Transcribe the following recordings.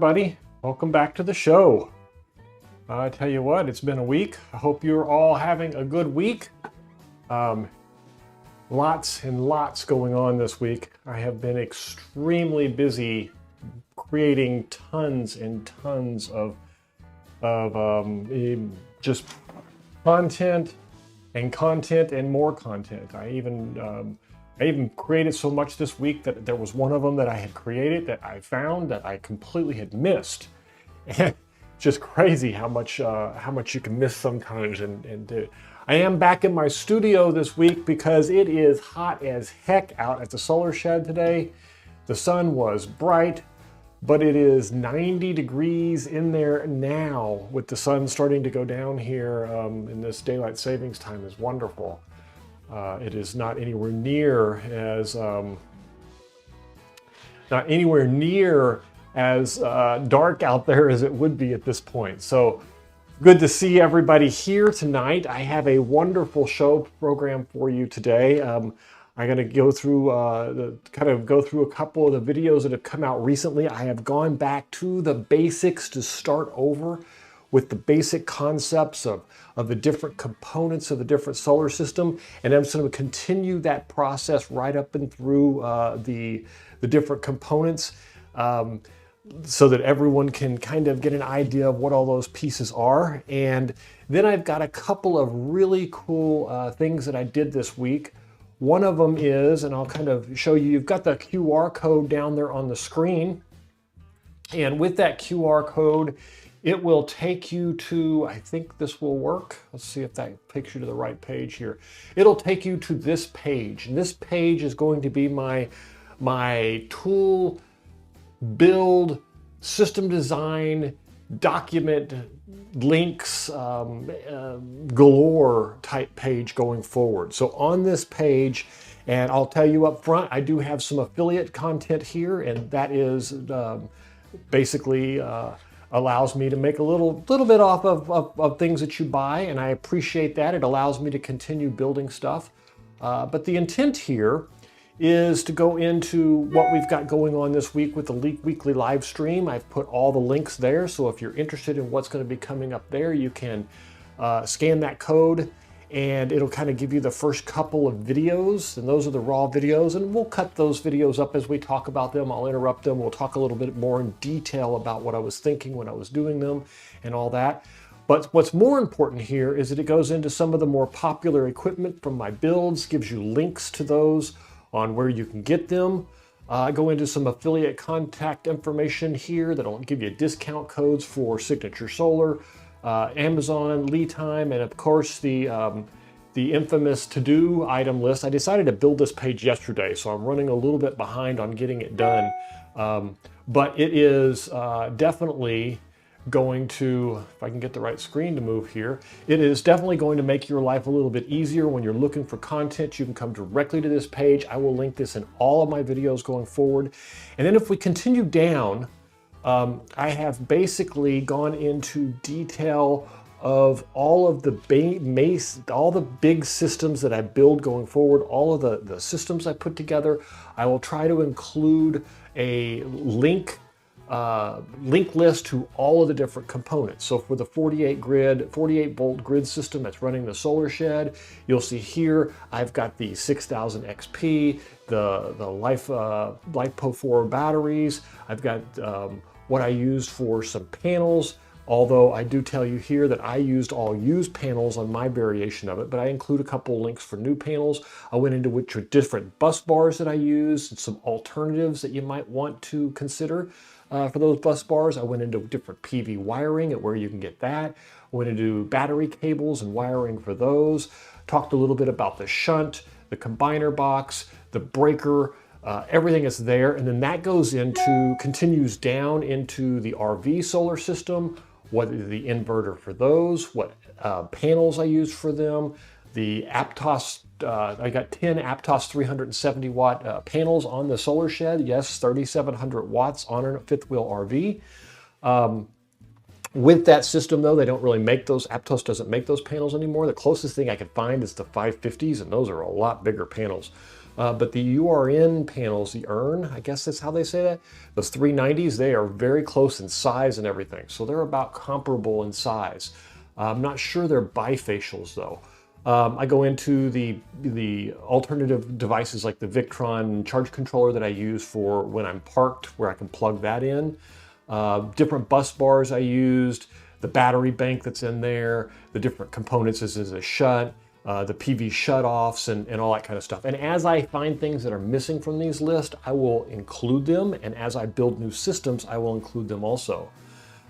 Everybody, welcome back to the show. I tell you what, it's been a week. I hope you're all having a good week. Lots and lots going on this week. I have been extremely busy creating tons and tons of just content and more content. I even created so much this week that there was one of them that I had created that I found that I completely had missed. And just crazy how much you can miss sometimes and do. I am back in my studio this week because it is hot as heck out at the solar shed today. The sun was bright, but it is 90 degrees in there now with the sun starting to go down here in this daylight savings time is wonderful. It is not anywhere near as dark out there as it would be at this point. So good to see everybody here tonight. I have a wonderful show program for you today. I'm going to go through a couple of the videos that have come out recently. I have gone back to the basics to start over with the basic concepts of the different components of the different solar system. And I'm just going to continue that process right up and through the different components so that everyone can kind of get an idea of what all those pieces are. And then I've got a couple of really cool things that I did this week. One of them is, and I'll kind of show you, you've got the QR code down there on the screen. And with that QR code, it will take you to, I think this will work. Let's see if that takes you to the right page here. It'll take you to this page. And this page is going to be my tool, build, system design, document, links, galore type page going forward. So on this page, and I'll tell you up front, I do have some affiliate content here, and that is basically allows me to make a little bit off of things that you buy, and I appreciate that. It allows me to continue building stuff. But the intent here is to go into what we've got going on this week with the weekly live stream. I've put all the links there, so if you're interested in what's going to be coming up there, you can scan that code, and it'll kind of give you the first couple of videos, and those are the raw videos, and we'll cut those videos up as we talk about them. I'll interrupt them. We'll talk a little bit more in detail about what I was thinking when I was doing them and all that. But what's more important here is that it goes into some of the more popular equipment from my builds, gives you links to those on where you can get them. I go into some affiliate contact information here that'll give you discount codes for Signature Solar, Amazon, lead time, and of course the infamous to-do item list. I decided to build this page yesterday, so I'm running a little bit behind on getting it done. But it is definitely going to, if I can get the right screen to move here, it is definitely going to make your life a little bit easier when you're looking for content. You can come directly to this page. I will link this in all of my videos going forward. And then if we continue down, I have basically gone into detail of all of the big systems that I build going forward, all of the systems I put together. I will try to include a link list to all of the different components. So for the 48 volt grid system that's running the solar shed, you'll see here I've got the 6000 XP, the LiPo4 batteries. I've got what I used for some panels, although I do tell you here that I used all used panels on my variation of it, but I include a couple links for new panels. I went into which are different bus bars that I used and some alternatives that you might want to consider for those bus bars. I went into different PV wiring at where you can get that. I went into battery cables and wiring for those. Talked a little bit about the shunt, the combiner box, the breaker, everything is there. And then that continues down into the RV solar system, what the inverter for those, what panels I used for them, the Aptos, I got 10 Aptos 370 watt panels on the solar shed. Yes, 3,700 watts on a fifth wheel RV. With that system though, they don't really make those, Aptos doesn't make those panels anymore. The closest thing I could find is the 550s, and those are a lot bigger panels. but the URN panels, the urn, I guess that's how they say that, those 390s, they are very close in size and everything. So they're about comparable in size. I'm not sure they're bifacials though. I go into the alternative devices like the Victron charge controller that I use for when I'm parked, where I can plug that in. Different bus bars I used, the battery bank that's in there, the different components. This is a shunt, the PV shutoffs and all that kind of stuff. And as I find things that are missing from these lists, I will include them. And as I build new systems, I will include them also.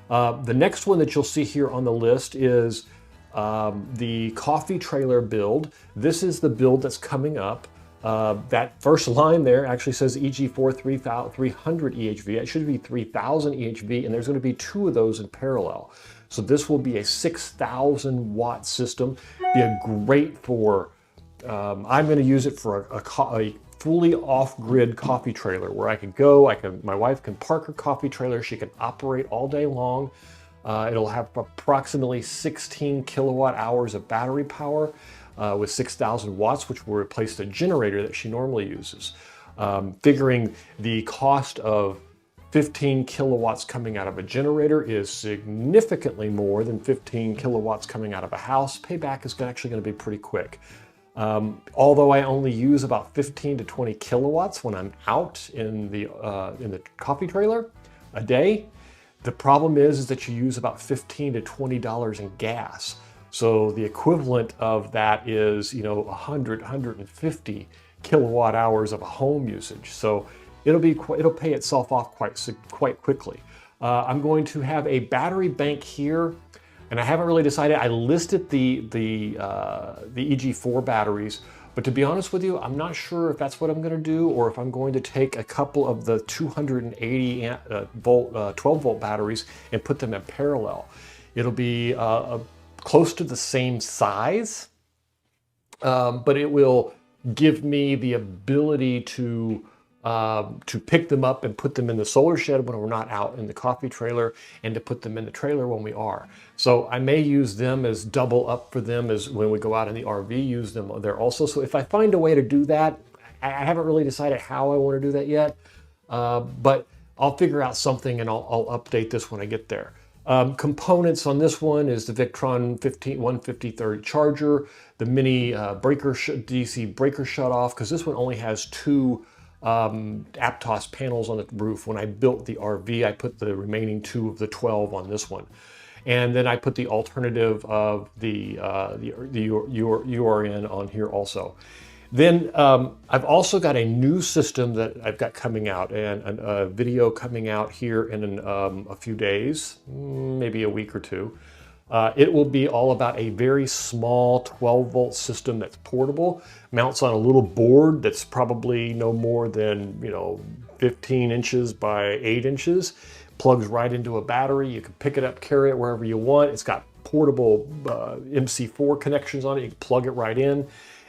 The next one that you'll see here on the list is the coffee trailer build. This is the build that's coming up. That first line there actually says EG4 300 EHV. It should be 3000 EHV, and there's going to be 2 of those in parallel. So this will be a 6,000 watt system. Be a great for, I'm going to use it for a fully off-grid coffee trailer where I can go, my wife can park her coffee trailer, she can operate all day long. It'll have approximately 16 kilowatt hours of battery power with 6,000 watts, which will replace the generator that she normally uses. Figuring the cost of 15 kilowatts coming out of a generator is significantly more than 15 kilowatts coming out of a house. Payback is actually going to be pretty quick. Although I only use about 15 to 20 kilowatts when I'm out in the coffee trailer a day, the problem is that you use about $15 to $20 in gas. So the equivalent of that is, 100, 150 kilowatt hours of a home usage. So it'll pay itself off quite quickly. I'm going to have a battery bank here, and I haven't really decided. I listed the EG4 batteries, but to be honest with you, I'm not sure if that's what I'm going to do, or if I'm going to take a couple of the 280 volt, 12 volt batteries and put them in parallel. It'll be close to the same size, but it will give me the ability to pick them up and put them in the solar shed when we're not out in the coffee trailer, and to put them in the trailer when we are. So I may use them as double up for them as when we go out in the RV, use them there also. So if I find a way to do that, I haven't really decided how I want to do that yet, but I'll figure out something and I'll update this when I get there. Components on this one is the Victron 150/30 charger, the mini DC breaker shutoff, because this one only has 2 Aptos panels on the roof. When I built the RV, I put the remaining 2 of the 12 on this one. And then I put the alternative of the URN on here also. Then I've also got a new system that I've got coming out, and a video coming out here in a few days, maybe a week or 2. It will be all about a very small 12 volt system that's portable, mounts on a little board that's probably no more than 15 inches by 8 inches, plugs right into a battery. You can pick it up, carry it wherever you want. It's got portable MC4 connections on it. You can plug it right in.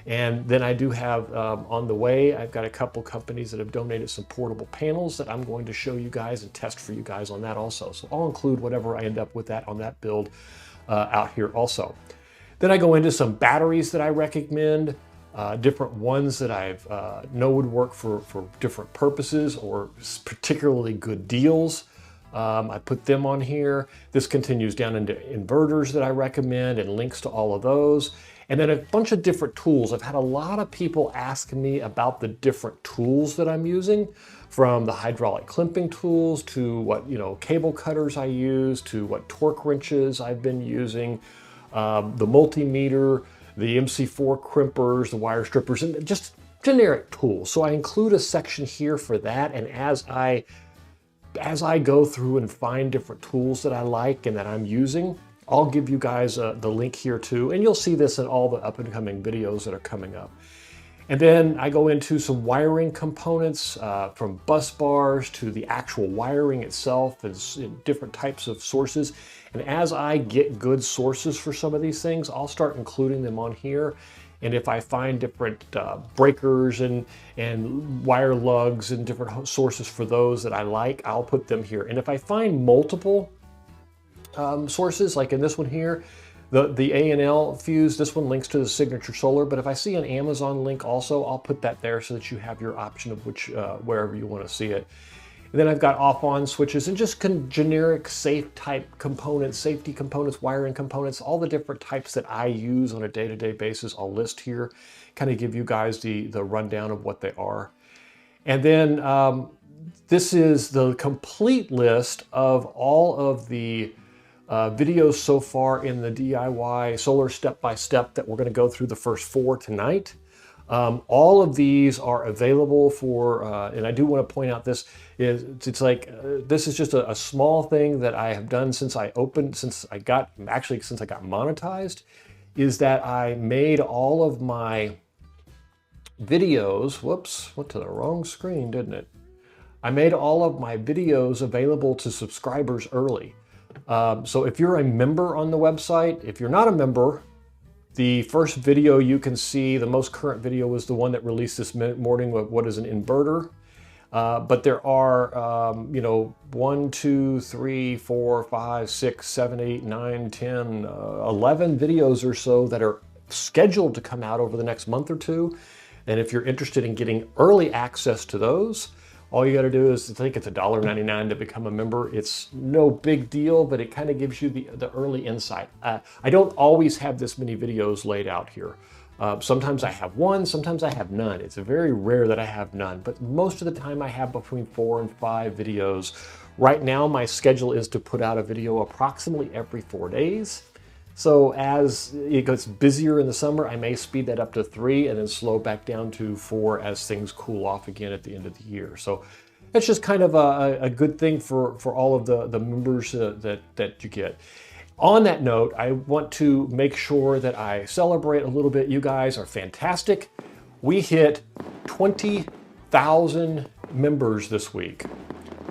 And then I do have on the way, I've got a couple companies that have donated some portable panels that I'm going to show you guys and test for you guys on that also. So I'll include whatever I end up with that on that build out here also. Then I go into some batteries that I recommend, different ones that I've know would work for different purposes or particularly good deals. I put them on here. This continues down into inverters that I recommend and links to all of those. And then a bunch of different tools. I've had a lot of people ask me about the different tools that I'm using, from the hydraulic clamping tools to what cable cutters I use, to what torque wrenches I've been using, the multimeter, the MC4 crimpers, the wire strippers, and just generic tools. So I include a section here for that, and as I go through and find different tools that I like and that I'm using, I'll give you guys the link here too, and you'll see this in all the up and coming videos that are coming up. And then I go into some wiring components, from bus bars to the actual wiring itself, and different types of sources. And as I get good sources for some of these things, I'll start including them on here. And if I find different breakers and wire lugs and different sources for those that I like, I'll put them here. And if I find multiple sources, like in this one here, The A&L fuse, this one links to the Signature Solar, but if I see an Amazon link also, I'll put that there so that you have your option of which wherever you want to see it. And then I've got off-on switches and just generic safe type components, safety components, wiring components, all the different types that I use on a day-to-day basis. I'll list here, kind of give you guys the rundown of what they are. And then this is the complete list of all of the videos so far in the DIY solar step-by-step that we're going to go through the first 4 tonight. All of these are available for, and I do want to point out this is, it's like, this is just a small thing that I have done since I got monetized, is that I made all of my videos, whoops, went to the wrong screen, didn't it? I made all of my videos available to subscribers early. So if you're a member on the website, if you're not a member, the first video you can see, the most current video, was the one that released this morning with what is an inverter. But there are, 1, 2, 3, 4, 5, 6, 7, 8, 9, 10, 11 videos or so that are scheduled to come out over the next month or two. And if you're interested in getting early access to those, all you got to do is, I think it's $1.99 to become a member. It's no big deal, but it kind of gives you the early insight. I don't always have this many videos laid out here. Sometimes I have one, sometimes I have none. It's very rare that I have none, but most of the time I have between 4 and 5 videos. Right now, my schedule is to put out a video approximately every 4 days. So as it gets busier in the summer, I may speed that up to 3 and then slow back down to 4 as things cool off again at the end of the year. So it's just kind of a good thing for all of the members that you get. On that note, I want to make sure that I celebrate a little bit. You guys are fantastic. We hit 20,000 members this week.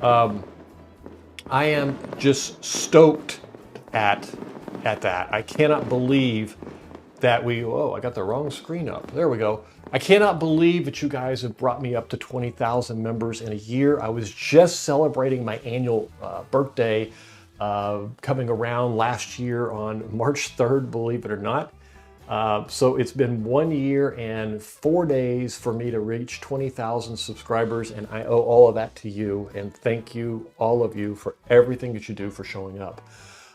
I am just stoked at that. I cannot believe that I got the wrong screen up. There we go. I cannot believe that you guys have brought me up to 20,000 members in a year. I was just celebrating my annual birthday coming around last year on March 3rd, believe it or not. So it's been 1 year and 4 days for me to reach 20,000 subscribers, and I owe all of that to you. And thank you, all of you, for everything that you do for showing up.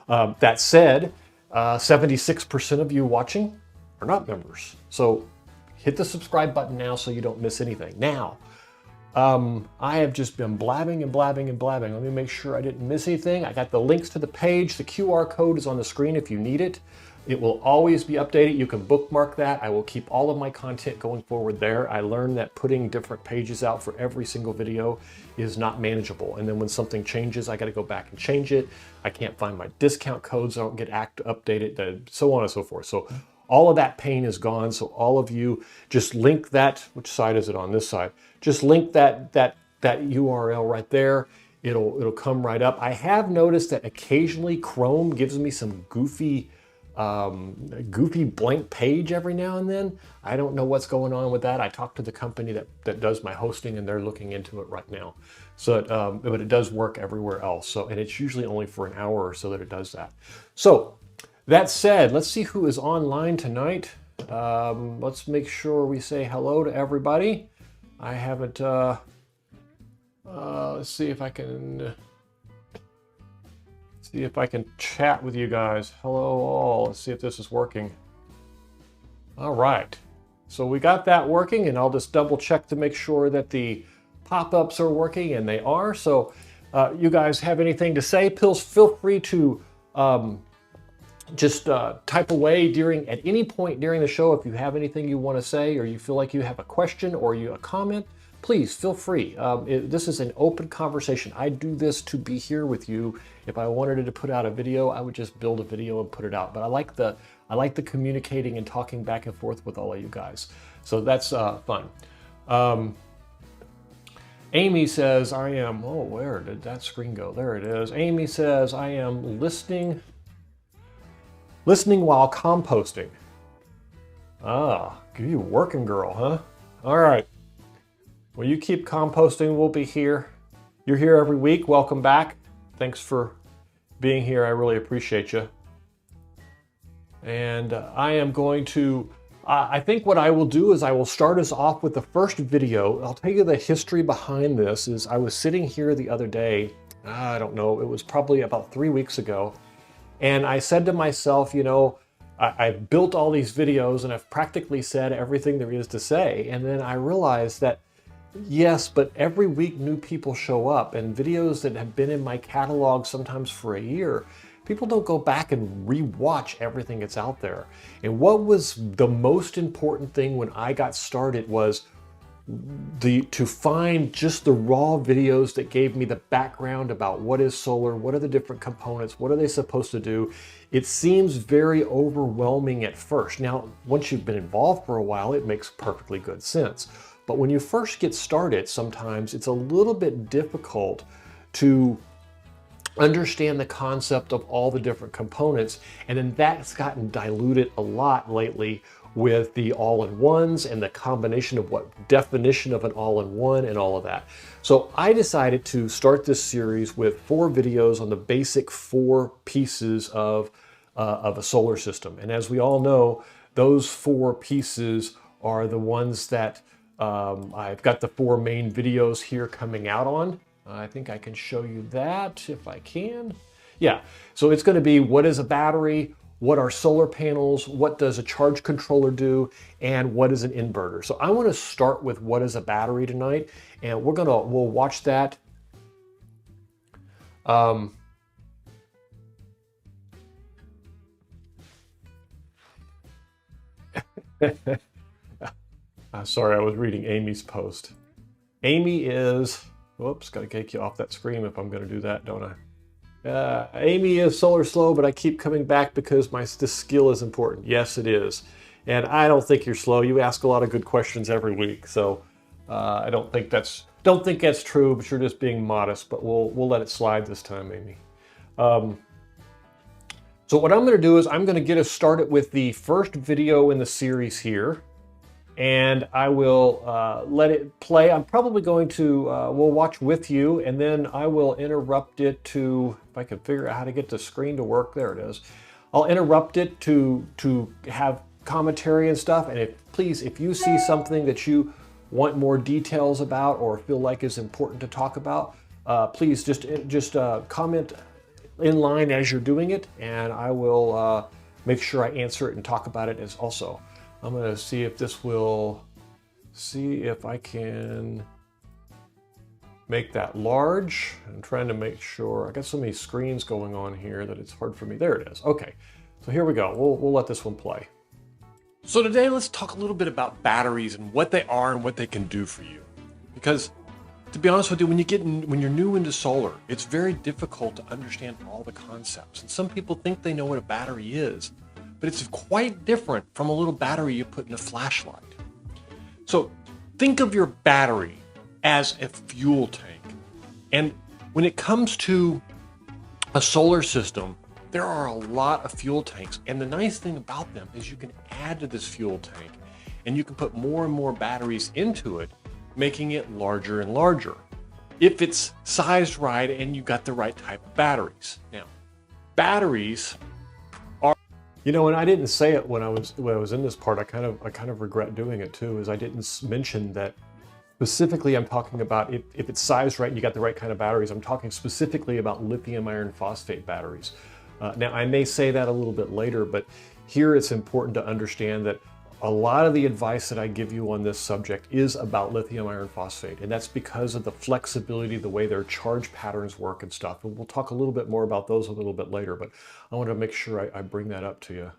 That said, 76% of you watching are not members. So hit the subscribe button now so you don't miss anything. Now, I have just been blabbing and blabbing and blabbing. Let me make sure I didn't miss anything. I got the links to the page. The QR code is on the screen if you need it. It will always be updated. You can bookmark that. I will keep all of my content going forward there. I learned that putting different pages out for every single video is not manageable. And then when something changes, I got to go back and change it. I can't find my discount codes. I don't get updated, so on and so forth. So all of that pain is gone. So all of you just link that. Which side is it on? This side. Just link that URL right there. It'll come right up. I have noticed that occasionally Chrome gives me some goofy blank page every now and then. I don't know what's going on with that. I talked to the company that does my hosting, and they're looking into it right now. So, but it does work everywhere else. So, and it's usually only for an hour or so that it does that. So that said, let's see who is online tonight. Let's make sure we say hello to everybody. I haven't, let's see if I can chat with you guys. Hello all. Let's see if this is working. All right. So we got that working, and I'll just double check to make sure that the pop-ups are working, and they are. So you guys have anything to say, feel free to just type away at any point during the show. If you have anything you want to say, or you feel like you have a question or a comment, please feel free. This is an open conversation. I do this to be here with you. If I wanted to put out a video, I would just build a video and put it out. But I like the communicating and talking back and forth with all of you guys. So that's fun. Amy says, where did that screen go? There it is. Amy says, I am listening while composting. You working girl, huh? All right. Well, you keep composting. We'll be here. You're here every week. Welcome back. Thanks for being here. I really appreciate you. And I am going to, I think what I will do is I will start us off with the first video. I'll tell you the history behind this is I was sitting here the other day, I don't know, it was probably about 3 weeks ago. And I said to myself, you know, I've built all these videos and I've practically said everything there is to say. And then I realized that, yes, but every week new people show up, and videos that have been in my catalog sometimes for a year, people don't go back and re-watch everything that's out there. And what was the most important thing when I got started was to find just the raw videos that gave me the background about what is solar, what are the different components, what are they supposed to do. It seems very overwhelming at first. Now, once you've been involved for a while, it makes perfectly good sense. But when you first get started, sometimes it's a little bit difficult to understand the concept of all the different components. And then that's gotten diluted a lot lately with the all-in-ones and the combination of what definition of an all-in-one and all of that. So I decided to start this series with 4 videos on the basic 4 pieces of a solar system. And as we all know, those 4 pieces are the ones that I've got the 4 main videos here coming out on. I think I can show you that if I can. Yeah, so it's going to be what is a battery, what are solar panels, what does a charge controller do, and what is an inverter. So I want to start with what is a battery tonight, and we'll watch that. Sorry, I was reading Amy's post. Amy is, whoops, gotta take you off that screen if I'm gonna do that, don't I? Amy is solar slow, but I keep coming back because this skill is important. Yes, it is. And I don't think you're slow. You ask a lot of good questions every week. So I don't think that's true, but you're just being modest, but we'll let it slide this time, Amy. So what I'm going to do is I'm going to get us started with the first video in the series here. And I will let it play. I'm probably going to, we'll watch with you, and then I will interrupt it to, if I can figure out how to get the screen to work, there it is. I'll interrupt it to have commentary and stuff, and please, if you see something that you want more details about or feel like is important to talk about, please just comment in line as you're doing it, and I will make sure I answer it and talk about it as also. I'm going to see if this will, see if I can make that large. I'm trying to make sure, I got so many screens going on here that it's hard for me. There it is. Okay, so here we go. We'll let this one play. So today let's talk a little bit about batteries and what they are and what they can do for you. Because to be honest with you, when you're new into solar, it's very difficult to understand all the concepts. And some people think they know what a battery is, but it's quite different from a little battery you put in a flashlight. So think of your battery as a fuel tank. And when it comes to a solar system, there are a lot of fuel tanks. And the nice thing about them is you can add to this fuel tank and you can put more and more batteries into it, making it larger and larger, if it's sized right and you got the right type of batteries. Now, batteries are, you know, and I didn't say it when I was in this part. I kind of regret doing it too, is I didn't mention that specifically I'm talking about if it's sized right and you got the right kind of batteries. I'm talking specifically about lithium iron phosphate batteries. Now, I may say that a little bit later, but here it's important to understand that a lot of the advice that I give you on this subject is about lithium iron phosphate, and that's because of the flexibility, the way their charge patterns work and stuff. And we'll talk a little bit more about those a little bit later, but I want to make sure I bring that up to you.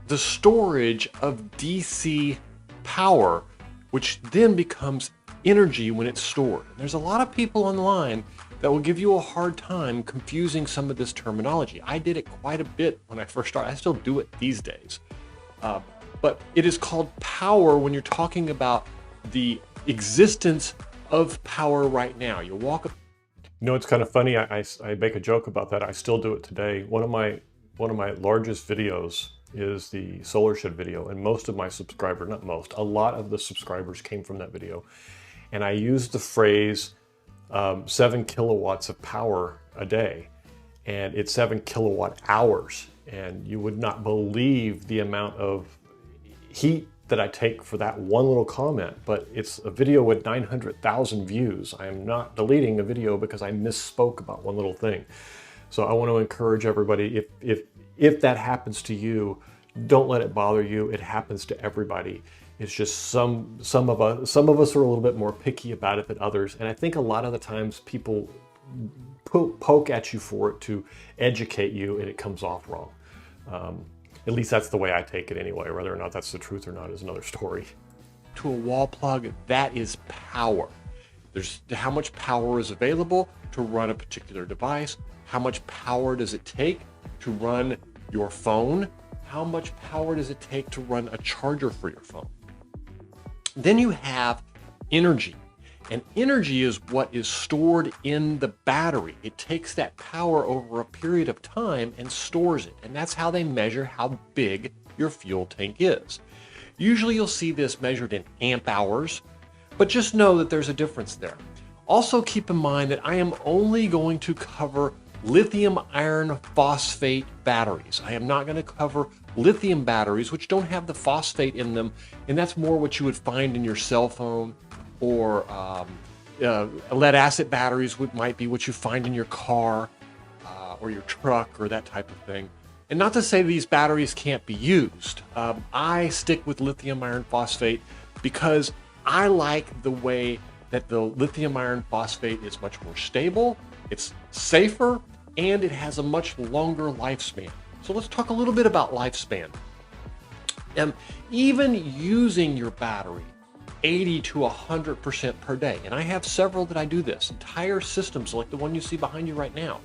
The storage of DC power, which then becomes energy when it's stored. There's a lot of people online that will give you a hard time confusing some of this terminology. I did it quite a bit when I first started. I still do it these days. But it is called power when you're talking about the existence of power right now. You walk up. You know, it's kind of funny. I make a joke about that. I still do it today. One of my largest videos is the solar shed video, and most of my subscribers, not most, a lot of the subscribers came from that video. And I used the phrase 7 kilowatts of power a day. and it's 7 kilowatt hours. And you would not believe the amount of heat that I take for that one little comment, but it's a video with 900,000 views. I am not deleting a video because I misspoke about one little thing. So I want to encourage everybody, if that happens to you, don't let it bother you. It happens to everybody. It's just some of us are a little bit more picky about it than others. And I think a lot of the times people poke at you for it to educate you, and it comes off wrong. At least that's the way I take it anyway. Whether or not that's the truth or not is another story. To a wall plug, that is power. There's how much power is available to run a particular device. How much power does it take to run your phone? How much power does it take to run a charger for your phone? Then you have energy. And energy is what is stored in the battery. It takes that power over a period of time and stores it. And that's how they measure how big your fuel tank is. Usually you'll see this measured in amp hours, but just know that there's a difference there. Also keep in mind that I am only going to cover lithium iron phosphate batteries. I am not going to cover lithium batteries, which don't have the phosphate in them. And that's more what you would find in your cell phone, or lead acid batteries might be what you find in your car or your truck or that type of thing. And not to say these batteries can't be used. I stick with lithium iron phosphate because I like the way that the lithium iron phosphate is much more stable, it's safer, and it has a much longer lifespan. So let's talk a little bit about lifespan. Even using your battery 80 to 100% per day. And I have several that I do this. Entire systems like the one you see behind you right now.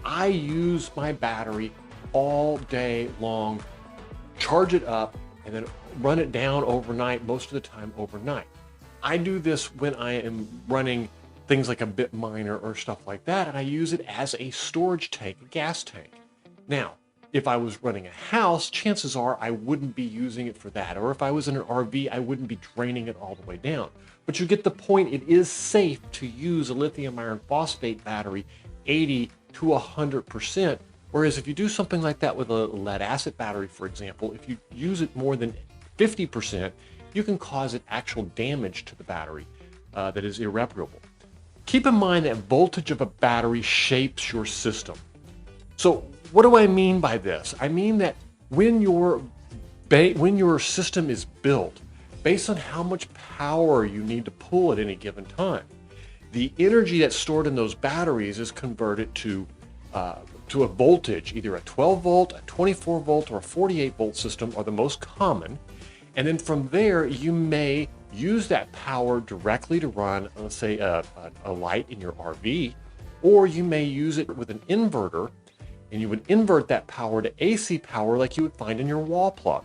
I use my battery all day long, charge it up, and then run it down overnight, most of the time overnight. I do this when I am running things like a bit miner or stuff like that, and I use it as a storage tank, a gas tank. Now, if I was running a house, chances are I wouldn't be using it for that. Or if I was in an RV, I wouldn't be draining it all the way down. But you get the point. It is safe to use a lithium iron phosphate battery 80 to 100%. Whereas if you do something like that with a lead acid battery, for example, if you use it more than 50%, you can cause it actual damage to the battery that is irreparable. Keep in mind that voltage of a battery shapes your system. So what do I mean by this? I mean that when your system is built, based on how much power you need to pull at any given time, the energy that's stored in those batteries is converted to a voltage. Either a 12 volt, a 24 volt, or a 48 volt system are the most common. And then from there, you may use that power directly to run, let's say, a light in your RV, or you may use it with an inverter, and you would invert that power to AC power like you would find in your wall plug.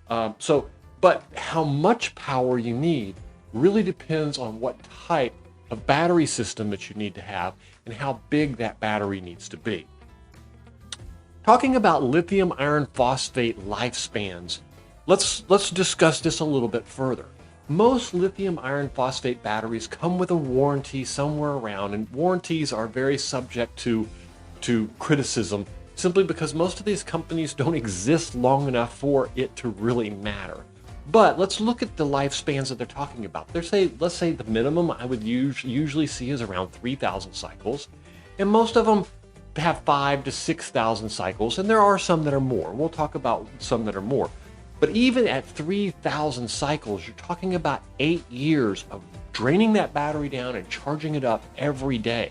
But how much power you need really depends on what type of battery system that you need to have and how big that battery needs to be. Talking about lithium iron phosphate lifespans, let's discuss this a little bit further. Most lithium iron phosphate batteries come with a warranty somewhere around, and warranties are very subject to criticism simply because most of these companies don't exist long enough for it to really matter. But let's look at the lifespans that they're talking about. Let's say the minimum I would usually see is around 3,000 cycles, and most of them have 5,000 to 6,000 cycles, and there are some that are more. We'll talk about some that are more. But even at 3,000 cycles, you're talking about 8 years of draining that battery down and charging it up every day.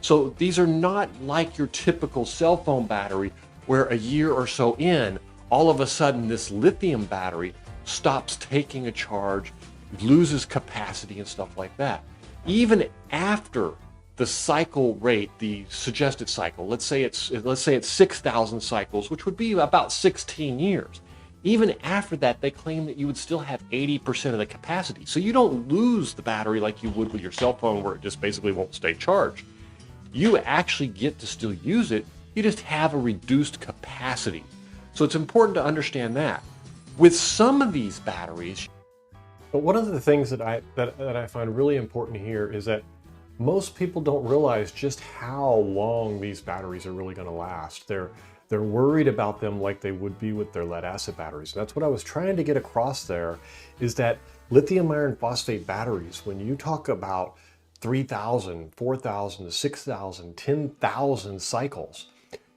So these are not like your typical cell phone battery where a year or so in, all of a sudden this lithium battery stops taking a charge, loses capacity and stuff like that. Even after the cycle rate, the suggested cycle, let's say it's 6,000 cycles, which would be about 16 years. Even after that, they claim that you would still have 80% of the capacity. So you don't lose the battery like you would with your cell phone where it just basically won't stay charged. You actually get to still use it, you just have a reduced capacity. So it's important to understand that. With some of these batteries, but one of the things that I find really important here is that most people don't realize just how long these batteries are really going to last. They're worried about them like they would be with their lead acid batteries. And that's what I was trying to get across there, is that lithium iron phosphate batteries, when you talk about 3,000, 4,000, 6,000, 10,000 cycles,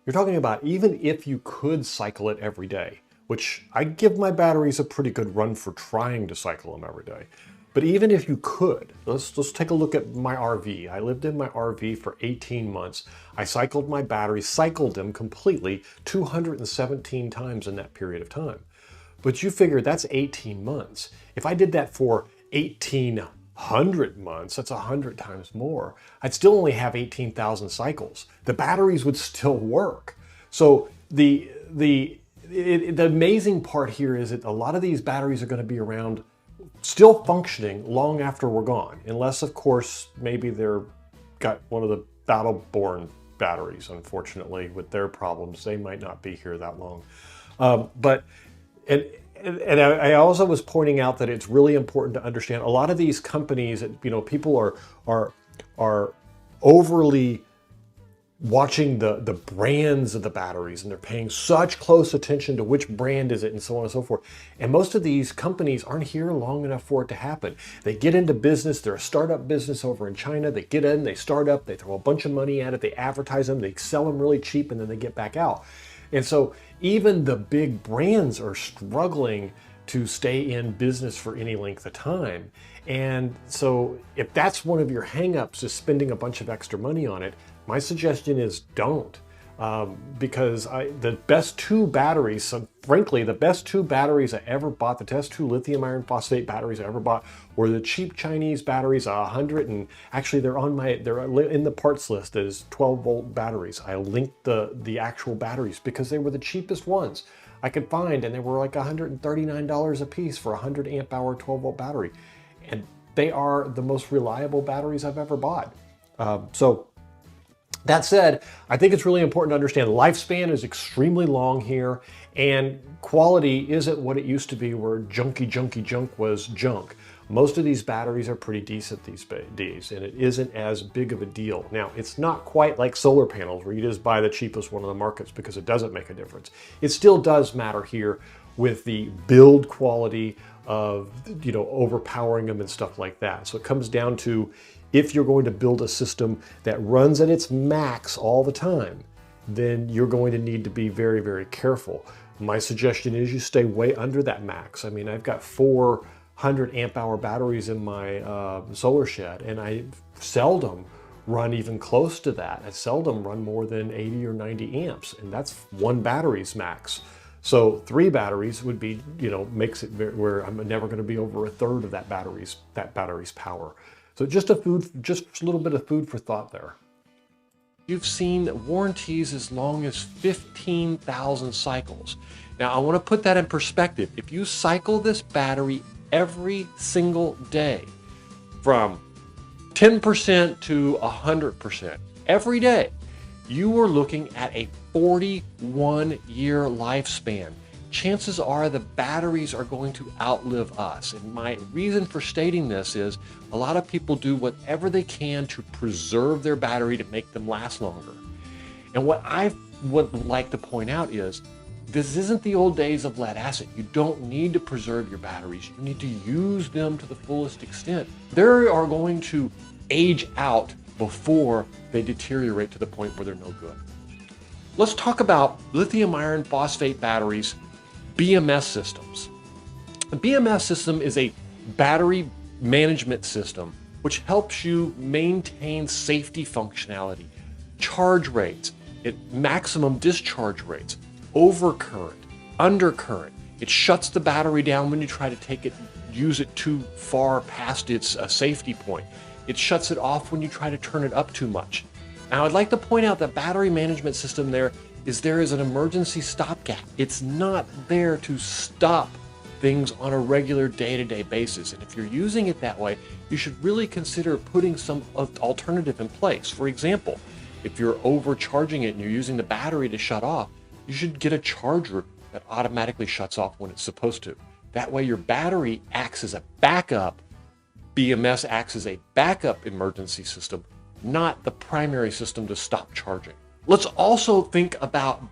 you're talking about even if you could cycle it every day, which I give my batteries a pretty good run for trying to cycle them every day. But even if you could, let's take a look at my RV. I lived in my RV for 18 months. I cycled my batteries, cycled them completely 217 times in that period of time. But you figure that's 18 months. If I did that for 1,800 months, that's 100 times more. I'd still only have 18,000 cycles. The batteries would still work. So the amazing part here is that a lot of these batteries are going to be around still functioning long after we're gone, unless of course maybe they're got one of the battle-born batteries. Unfortunately, with their problems, they might not be here that long. I also was pointing out that it's really important to understand a lot of these companies, people are overly watching the brands of the batteries, and they're paying such close attention to which brand is it and so on and so forth. And most of these companies aren't here long enough for it to happen. They get into business, they're a startup business over in China, they get in, they start up, they throw a bunch of money at it, they advertise them, they sell them really cheap, and then they get back out. And so even the big brands are struggling to stay in business for any length of time. And so if that's one of your hangups, is spending a bunch of extra money on it, my suggestion is don't. Because the best two batteries, frankly, the best two batteries I ever bought, the best two lithium iron phosphate batteries I ever bought, were the cheap Chinese batteries, 100, and actually they're in the parts list as 12-volt batteries. I linked the actual batteries because they were the cheapest ones I could find, and they were like $139 a piece for a 100 amp hour 12-volt battery. And they are the most reliable batteries I've ever bought. That said, I think it's really important to understand lifespan is extremely long here, and quality isn't what it used to be, where junky junk was junk. Most of these batteries are pretty decent these days, and it isn't as big of a deal. Now, it's not quite like solar panels where you just buy the cheapest one on the markets because it doesn't make a difference. It still does matter here with the build quality of, overpowering them and stuff like that. So it comes down to, if you're going to build a system that runs at its max all the time, then you're going to need to be very, very careful. My suggestion is you stay way under that max. I mean, I've got 400 amp hour batteries in my solar shed, and I seldom run even close to that. I seldom run more than 80 or 90 amps, and that's one battery's max. So 3 batteries would be, makes it where I'm never going to be over a third of that battery's power. So just a little bit of food for thought there. You've seen warranties as long as 15,000 cycles. Now I want to put that in perspective. If you cycle this battery every single day, from 10% to 100%, every day, you are looking at a 41-year lifespan. Chances are the batteries are going to outlive us. And my reason for stating this is a lot of people do whatever they can to preserve their battery to make them last longer. And what I would like to point out is, this isn't the old days of lead acid. You don't need to preserve your batteries. You need to use them to the fullest extent. They are going to age out before they deteriorate to the point where they're no good. Let's talk about lithium iron phosphate batteries, BMS systems. A BMS system is a battery management system which helps you maintain safety functionality, charge rates, maximum discharge rates, overcurrent, undercurrent. It shuts the battery down when you try to use it too far past its safety point. It shuts it off when you try to turn it up too much. Now, I'd like to point out that battery management system there is an emergency stopgap. It's not there to stop things on a regular day-to-day basis. And if you're using it that way, you should really consider putting some alternative in place. For example, if you're overcharging it and you're using the battery to shut off, you should get a charger that automatically shuts off when it's supposed to. That way your battery acts as a backup. BMS acts as a backup emergency system not the primary system to stop charging. Let's also think about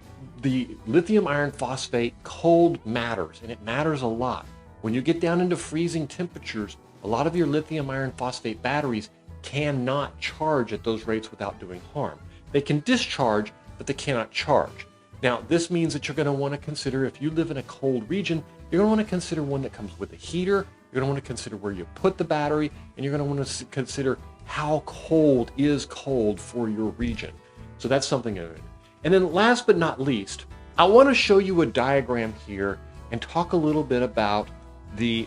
the lithium iron phosphate. Cold matters, and it matters a lot. When you get down into freezing temperatures, a lot of your lithium iron phosphate batteries cannot charge at those rates without doing harm. They can discharge, but they cannot charge. Now, this means that you're going to want to consider, if you live in a cold region, you're going to want to consider one that comes with a heater. You're going to want to consider where you put the battery, and you're going to want to consider how cold is cold for your region. So that's something of it. And then last but not least, I want to show you a diagram here and talk a little bit about the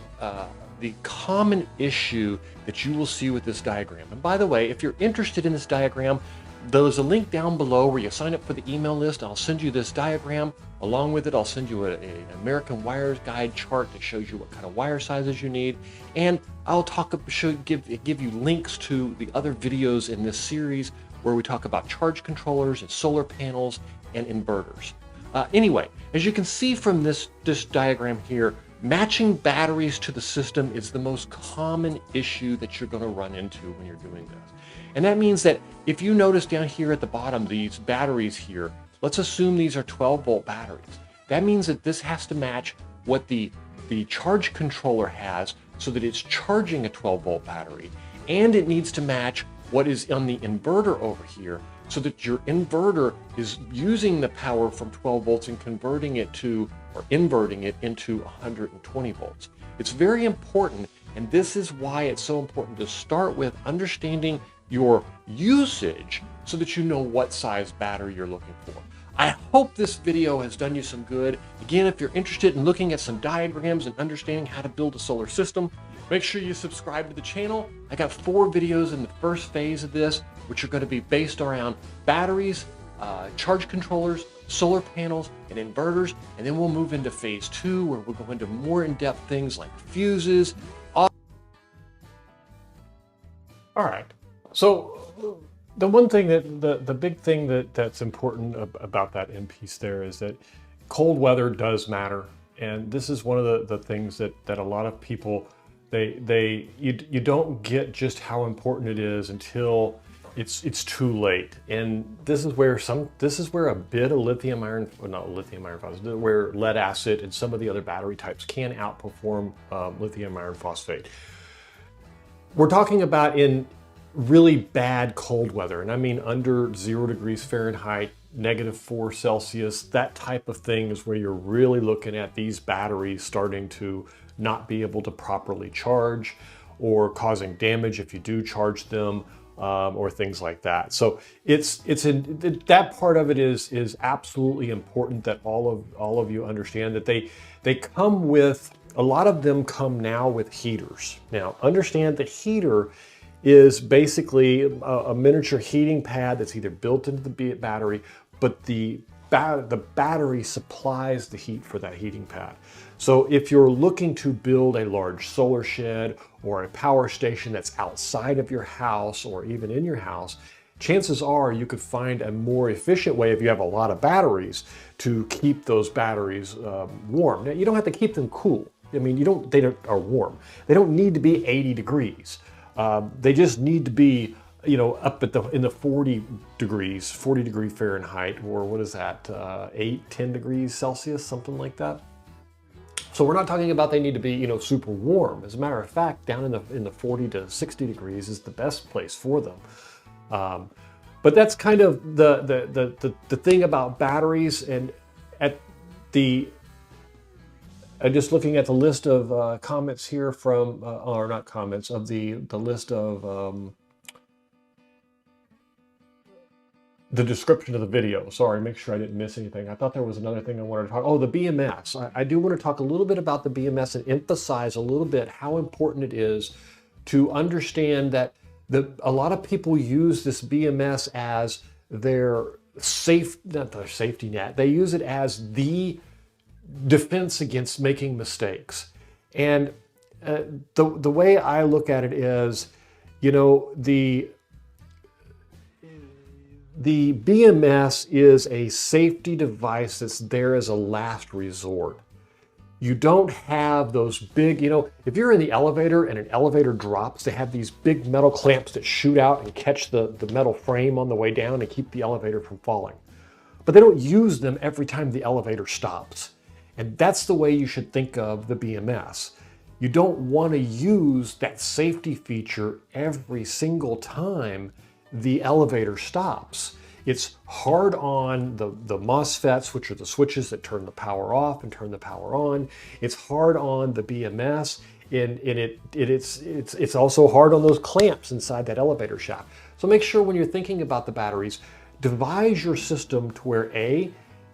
common issue that you will see with this diagram. And by the way, if you're interested in this diagram, there's a link down below where you sign up for the email list. I'll send you this diagram. Along with it, I'll send you an American Wires Guide chart that shows you what kind of wire sizes you need. And I'll give you links to the other videos in this series where we talk about charge controllers and solar panels and inverters. Anyway, as you can see from this diagram here, matching batteries to the system is the most common issue that you're going to run into when you're doing this. And that means that if you notice down here at the bottom, these batteries here, let's assume these are 12-volt batteries. That means that this has to match what the charge controller has so that it's charging a 12-volt battery. And it needs to match what is on the inverter over here so that your inverter is using the power from 12 volts and converting it to, or inverting it into 120 volts. It's very important, and this is why it's so important to start with understanding your usage so that you know what size battery you're looking for. I hope this video has done you some good. Again, if you're interested in looking at some diagrams and understanding how to build a solar system, make sure you subscribe to the channel. I got 4 videos in the first phase of this, which are going to be based around batteries, charge controllers, solar panels, and inverters. And then we'll move into phase 2, where we'll go into more in-depth things like fuses. All right. So the one thing the big thing that's important about that end piece there is that cold weather does matter. And this is one of the things that a lot of people, you don't get just how important it is until it's too late. And this is where a bit of lithium iron, well, not lithium iron phosphate, where lead acid and some of the other battery types can outperform lithium iron phosphate. We're talking about in really bad cold weather, and I mean under 0 degrees Fahrenheit, -4 Celsius, that type of thing is where you're really looking at these batteries starting to not be able to properly charge or causing damage if you do charge them, or things like that. So that part of it is absolutely important that all of you understand that they come with, a lot of them come now with heaters. Now understand the heater is basically a miniature heating pad that's either built into the battery, but the battery supplies the heat for that heating pad. So if you're looking to build a large solar shed or a power station that's outside of your house or even in your house, chances are you could find a more efficient way, if you have a lot of batteries, to keep those batteries warm. Now, you don't have to keep them cool. I mean, they are warm. They don't need to be 80 degrees. They just need to be, up in the 40 degree Fahrenheit, or what is that, 10 degrees Celsius, something like that. So we're not talking about they need to be, super warm. As a matter of fact, down in the 40 to 60 degrees is the best place for them. But that's kind of the thing about batteries. And just looking at the list of comments here from, or not comments, of the list of the description of the video. Sorry, make sure I didn't miss anything. I thought there was another thing I wanted to talk. Oh, the BMS. I do want to talk a little bit about the BMS and emphasize a little bit how important it is to understand that a lot of people use this BMS as their not their safety net. They use it as the defense against making mistakes. And the way I look at it is, the BMS is a safety device that's there as a last resort. You don't have those big, you know, if you're in the elevator and an elevator drops, they have these big metal clamps that shoot out and catch the metal frame on the way down and keep the elevator from falling. But they don't use them every time the elevator stops. And that's the way you should think of the BMS. You don't want to use that safety feature every single time the elevator stops. It's hard on the MOSFETs, which are the switches that turn the power off and turn the power on. It's hard on the BMS, and it's also hard on those clamps inside that elevator shaft. So make sure when you're thinking about the batteries, devise your system to where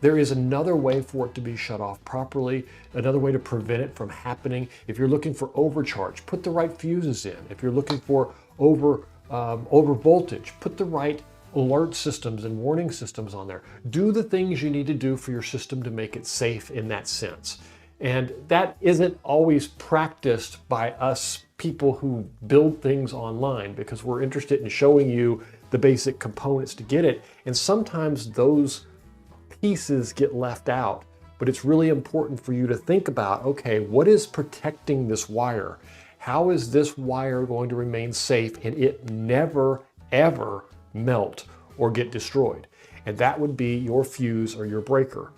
there is another way for it to be shut off properly, another way to prevent it from happening. If you're looking for overcharge, put the right fuses in. If you're looking for over voltage, put the right alert systems and warning systems on there. Do the things you need to do for your system to make it safe in that sense. And that isn't always practiced by us people who build things online, because we're interested in showing you the basic components to get it. And sometimes those pieces get left out, but it's really important for you to think about, okay, what is protecting this wire? How is this wire going to remain safe and it never, ever melt or get destroyed? And that would be your fuse or your breaker.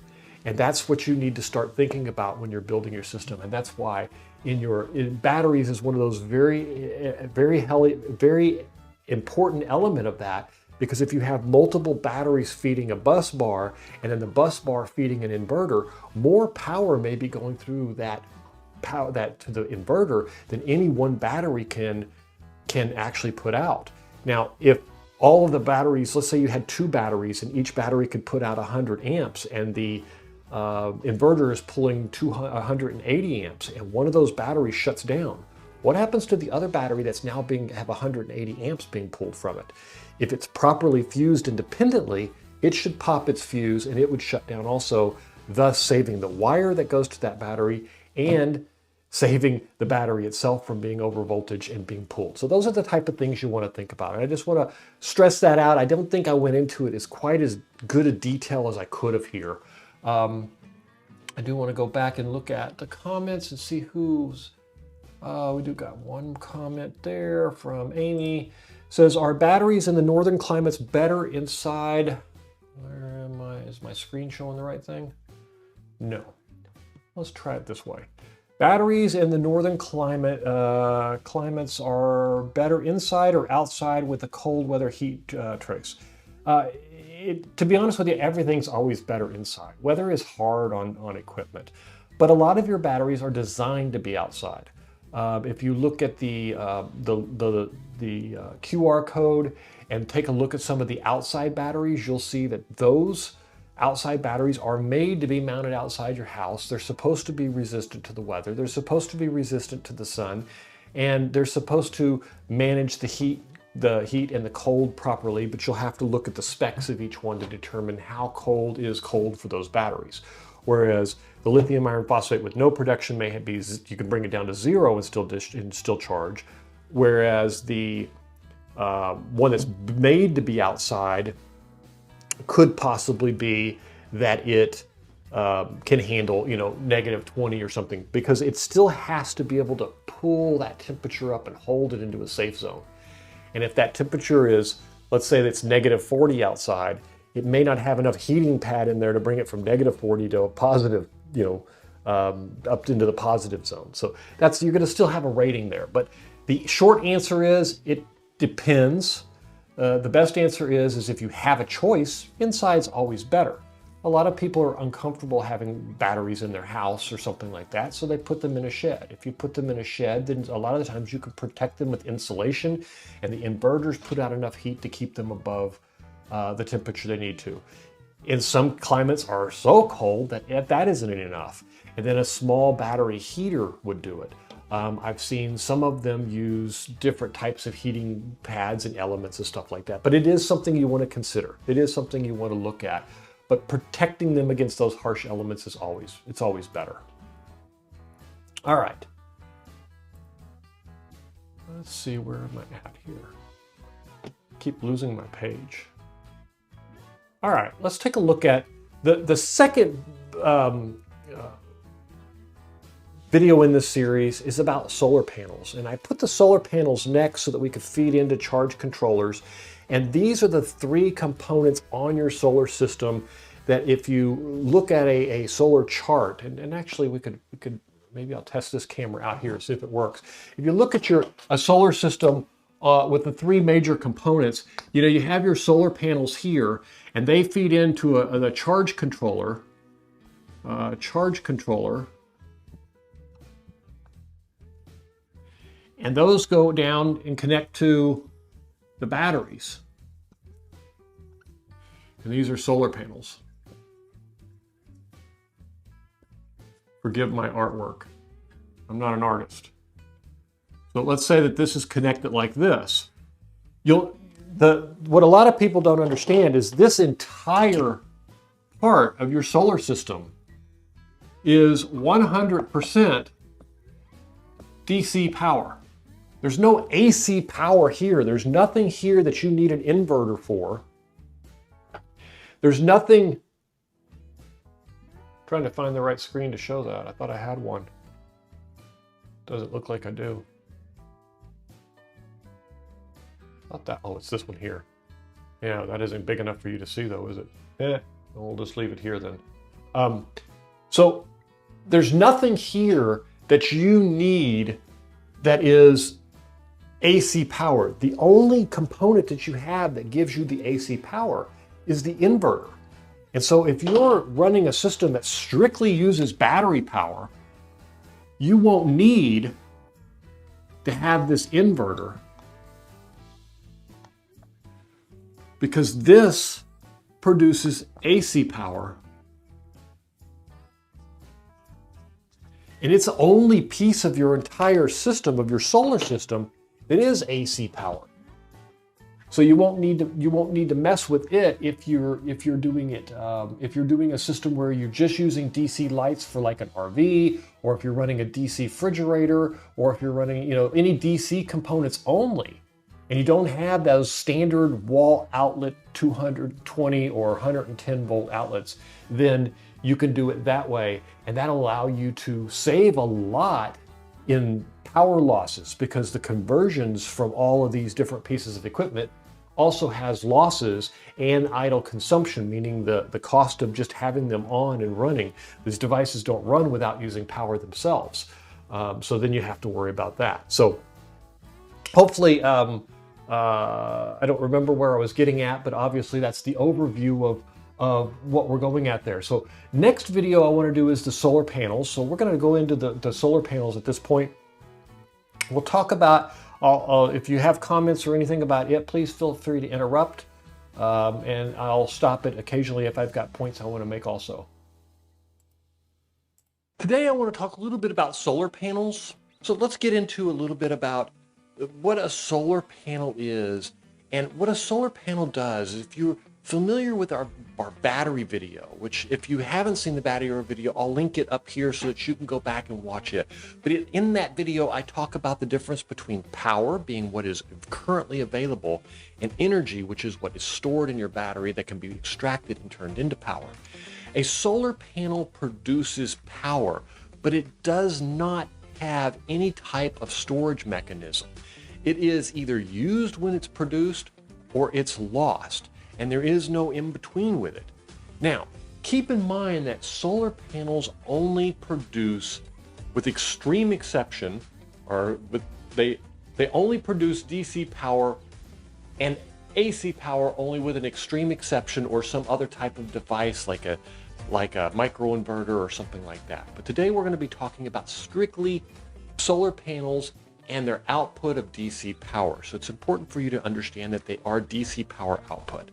And that's what you need to start thinking about when you're building your system. And that's why in batteries is one of those very important element of that, because if you have multiple batteries feeding a bus bar and then the bus bar feeding an inverter, more power may be going through that to the inverter than any one battery can actually put out. Now, if all of the batteries, let's say you had 2 batteries and each battery could put out 100 amps and the inverter is pulling 180 amps and one of those batteries shuts down, what happens to the other battery that's now have 180 amps being pulled from it? If it's properly fused independently, it should pop its fuse and it would shut down also, thus saving the wire that goes to that battery and saving the battery itself from being over voltage and being pulled. So those are the type of things you want to think about. And I just want to stress that out. I don't think I went into it as quite as good a detail as I could have here. I do want to go back and look at the comments and see who's, we do got one comment there from Amy. It says, are batteries in the northern climates better inside? Where am I? Is my screen showing the right thing? No. Let's try it this way. Batteries in the northern climates are better inside or outside with a cold weather heat trace. To be honest with you, everything's always better inside. Weather is hard on equipment, but a lot of your batteries are designed to be outside. If you look at the QR code and take a look at some of the outside batteries, you'll see that those outside batteries are made to be mounted outside your house. They're supposed to be resistant to the weather. They're supposed to be resistant to the sun, and they're supposed to manage the heat and the cold properly, but you'll have to look at the specs of each one to determine how cold is cold for those batteries. Whereas the lithium iron phosphate with no protection may be, you can bring it down to 0 and still charge. Whereas the one that's made to be outside could possibly be that it can handle, -20 or something, because it still has to be able to pull that temperature up and hold it into a safe zone. And if that temperature is, let's say that's -40 outside, it may not have enough heating pad in there to bring it from -40 to a positive, up into the positive zone. So you're going to still have a rating there. But the short answer is it depends. The best answer is if you have a choice, inside's always better. A lot of people are uncomfortable having batteries in their house or something like that, so they put them in a shed. If you put them in a shed, then a lot of the times you can protect them with insulation, and the inverters put out enough heat to keep them above the temperature they need to. In some climates are so cold that isn't enough, and then a small battery heater would do it. I've seen some of them use different types of heating pads and elements and stuff like that. But it is something you want to consider. It is something you want to look at. But protecting them against those harsh elements is always better. All right. Let's see, where am I at here? Keep losing my page. All right, let's take a look at the second video in this series is about solar panels. And I put the solar panels next so that we could feed into charge controllers. And these are the three components on your solar system that if you look at a solar chart, and actually we could maybe I'll test this camera out here and see if it works. If you look at a solar system with the three major components, you have your solar panels here, and they feed into the charge controller. And those go down and connect to the batteries. And these are solar panels. Forgive my artwork. I'm not an artist. So let's say that this is connected like this. What a lot of people don't understand is this entire part of your solar system is 100% DC power. There's no AC power here. There's nothing here that you need an inverter for. There's nothing. I'm trying to find the right screen to show that. I thought I had one. Doesn't look like I do. Not that. Oh, it's this one here. Yeah, that isn't big enough for you to see though, is it? We'll just leave it here then. So there's nothing here that you need that is AC power. The only component that you have that gives you the AC power is the inverter. And so if you're running a system that strictly uses battery power, you won't need to have this inverter, because this produces AC power. And it's the only piece of your entire system, of your solar system, that is AC power. So you won't need to mess with it if you're doing it. If you're doing a system where you're just using DC lights for like an RV, or if you're running a DC refrigerator, or if you're running any DC components only, and you don't have those standard wall outlet 220 or 110 volt outlets, then you can do it that way, and that'll allow you to save a lot in power losses, because the conversions from all of these different pieces of equipment also has losses and idle consumption, meaning the cost of just having them on and running. These devices don't run without using power themselves. So then you have to worry about that. So hopefully, I don't remember where I was getting at, but obviously that's the overview of what we're going at there. So next video I want to do is the solar panels. So we're going to go into the solar panels at this point. We'll talk about, if you have comments or anything about it, please feel free to interrupt, and I'll stop it occasionally if I've got points I want to make also. Today I want to talk a little bit about solar panels. So let's get into a little bit about what a solar panel is and what a solar panel does. If you're familiar with our battery video, which if you haven't seen the battery video, I'll link it up here so that you can go back and watch it. But in that video, I talk about the difference between power, being what is currently available, and energy, which is what is stored in your battery that can be extracted and turned into power. A solar panel produces power, but it does not have any type of storage mechanism. It is either used when it's produced or it's lost, and there is no in between with it. Now, keep in mind that solar panels only produce, with extreme exception, they only produce DC power and AC power only with an extreme exception, or some other type of device like a microinverter or something like that. But today we're going to be talking about strictly solar panels and their output of DC power. So it's important for you to understand that they are DC power output.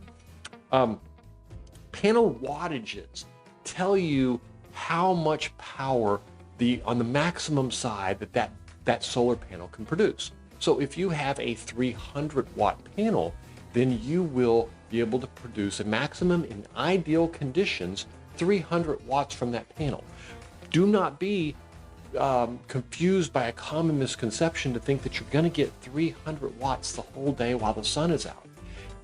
Panel wattages tell you how much power on the maximum side that solar panel can produce. So if you have a 300 watt panel, then you will be able to produce a maximum, in ideal conditions, 300 watts from that panel. Do not be confused by a common misconception to think that you're going to get 300 watts the whole day while the sun is out.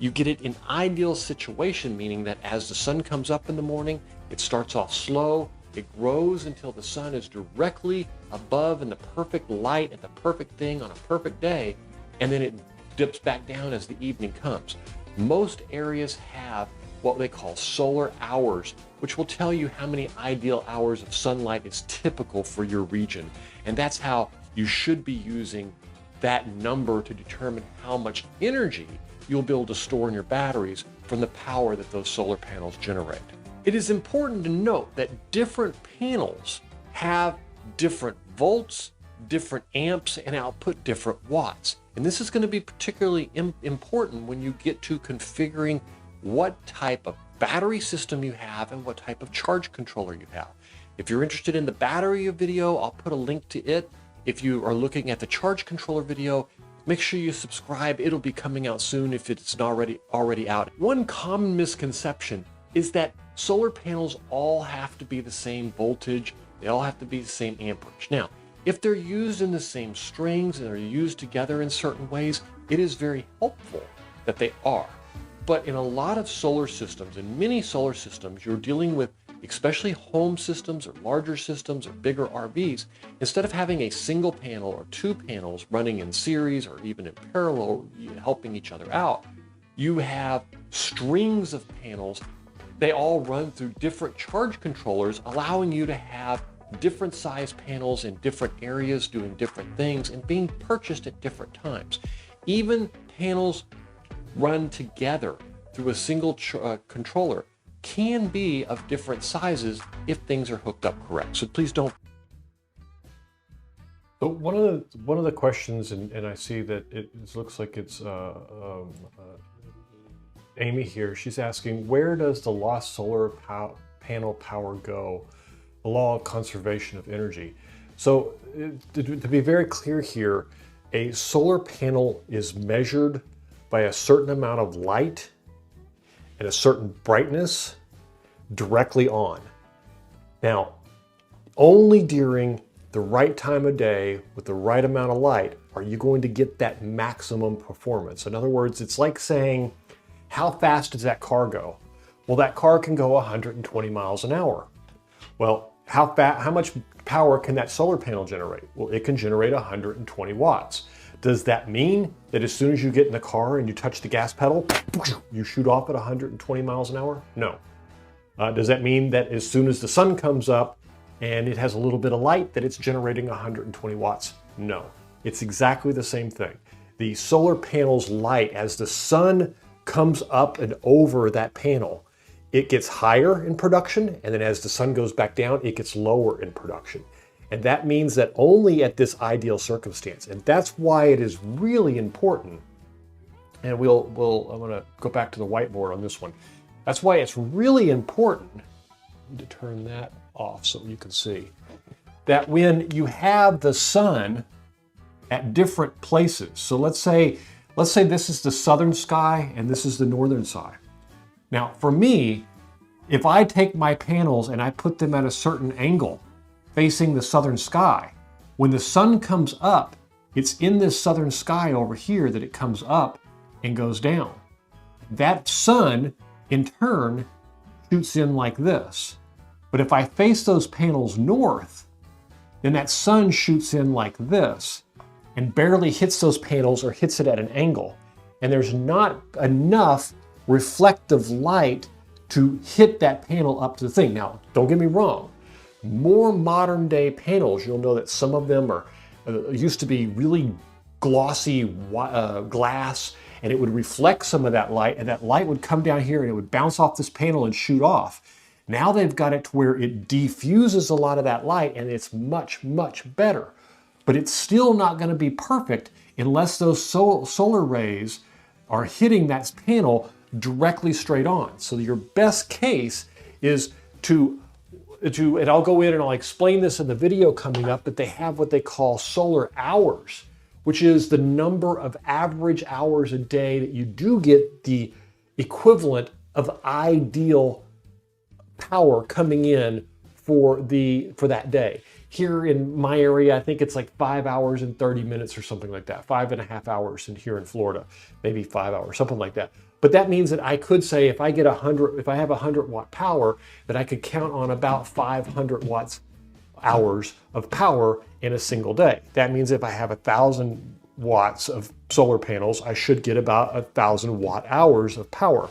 You get it in ideal situation, meaning that as the sun comes up in the morning, it starts off slow, It grows until the sun is directly above in the perfect light at the perfect thing on a perfect day, and then it dips back down as the evening comes. Most areas have what they call solar hours, which will tell you how many ideal hours of sunlight is typical for your region. And that's how you should be using that number to determine how much energy you'll be able to store in your batteries from the power that those solar panels generate. It is important to note that different panels have different volts, different amps, and output different watts. And this is going to be particularly important when you get to configuring what type of battery system you have and what type of charge controller you have. If you're interested in the battery video, I'll put a link to it. If you are looking at the charge controller video, make sure you subscribe. It'll be coming out soon if it's not already out. One common misconception is that solar panels all have to be the same voltage. They all have to be the same amperage. Now, if they're used in the same strings and they're used together in certain ways, it is very helpful that they are. But in a lot of solar systems, in many solar systems, you're dealing with, especially home systems or larger systems or bigger RVs, instead of having a single panel or two panels running in series or even in parallel, helping each other out, you have strings of panels. They all run through different charge controllers, allowing you to have different size panels in different areas doing different things and being purchased at different times. Even panels run together through a single controller can be of different sizes if things are hooked up correct. So please don't. So one of the questions, and I see that it looks like it's Amy here. She's asking, where does the lost solar panel power go? The law of conservation of energy. So to be very clear here, a solar panel is measured by a certain amount of light and a certain brightness directly on. Now, only during the right time of day with the right amount of light are you going to get that maximum performance. In other words, it's like saying, how fast does that car go? Well, that car can go 120 miles an hour. Well, how much power can that solar panel generate? Well, it can generate 120 watts. Does that mean that as soon as you get in the car and you touch the gas pedal, you shoot off at 120 miles an hour? No. Does that mean that as soon as the sun comes up and it has a little bit of light that it's generating 120 watts? No. It's exactly the same thing. The solar panel's light, as the sun comes up and over that panel, it gets higher in production, and then as the sun goes back down, it gets lower in production. And that means that only at this ideal circumstance, and that's why it is really important, and I'm gonna go back to the whiteboard on this one. That's why it's really important to turn that off so you can see that when you have the sun at different places. So let's say this is the southern sky and this is the northern side. Now for me, if I take my panels and I put them at a certain angle facing the southern sky, when the sun comes up, it's in this southern sky over here that it comes up and goes down. That sun in turn shoots in like this. But if I face those panels north, then that sun shoots in like this and barely hits those panels or hits it at an angle. And there's not enough reflective light to hit that panel up to the thing. Now, don't get me wrong. More modern day panels, you'll know that some of them are used to be really glossy glass, and it would reflect some of that light, and that light would come down here and it would bounce off this panel and shoot off. Now they've got it to where it diffuses a lot of that light and it's much, much better. But it's still not going to be perfect unless those solar rays are hitting that panel directly straight on. So your best case is to, and I'll go in and I'll explain this in the video coming up, but they have what they call solar hours, which is the number of average hours a day that you do get the equivalent of ideal power coming in for that day. Here in my area, I think it's like 5 hours and 30 minutes or something like that. 5.5 hours in here in Florida, maybe 5 hours, something like that. But that means that I could say if I get 100, if I have 100-watt power, that I could count on about 500 hours of power in a single day. That means if I have 1,000 watts of solar panels, I should get about 1,000 watt hours of power.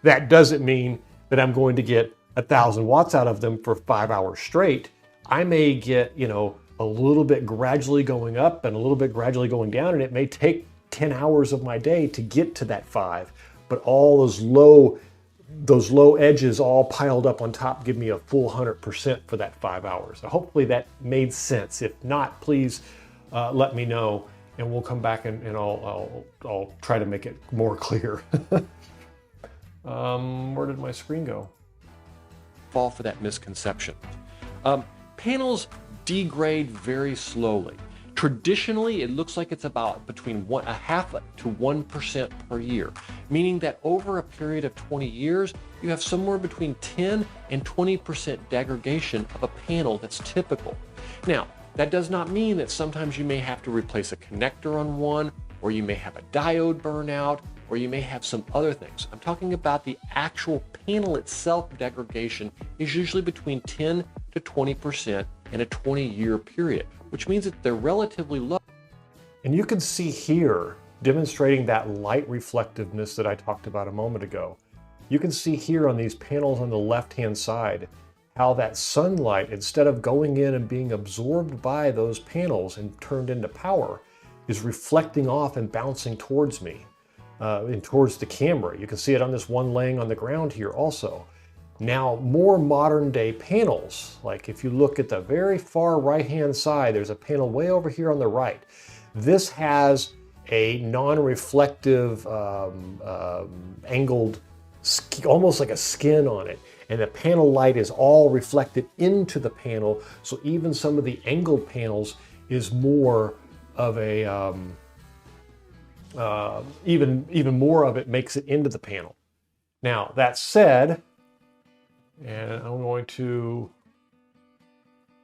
That doesn't mean that I'm going to get 1,000 watts out of them for 5 hours straight. I may get, you know, a little bit gradually going up and a little bit gradually going down, and it may take 10 hours of my day to get to that 5. But all those low edges all piled up on top give me a full 100% for that 5 hours. So hopefully that made sense. If not, please let me know, and we'll come back and I'll try to make it more clear. Where did my screen go? Fall for that misconception. Panels degrade very slowly. Traditionally, it looks like it's about between 0.5 to 1% per year, meaning that over a period of 20 years, you have somewhere between 10 and 20% degradation of a panel that's typical. Now, that does not mean that sometimes you may have to replace a connector on one, or you may have a diode burnout, or you may have some other things. I'm talking about the actual panel itself. Degradation is usually between 10 to 20% in a 20-year period, which means that they're relatively low. And you can see here, demonstrating that light reflectiveness that I talked about a moment ago. You can see here on these panels on the left-hand side, how that sunlight, instead of going in and being absorbed by those panels and turned into power, is reflecting off and bouncing towards me, and towards the camera. You can see it on this one laying on the ground here also. Now, more modern day panels, like if you look at the very far right-hand side, there's a panel way over here on the right. This has a non-reflective angled, almost like a skin on it. And the panel light is all reflected into the panel. So even some of the angled panels is more of a, even more of it makes it into the panel. Now, that said, and I'm going to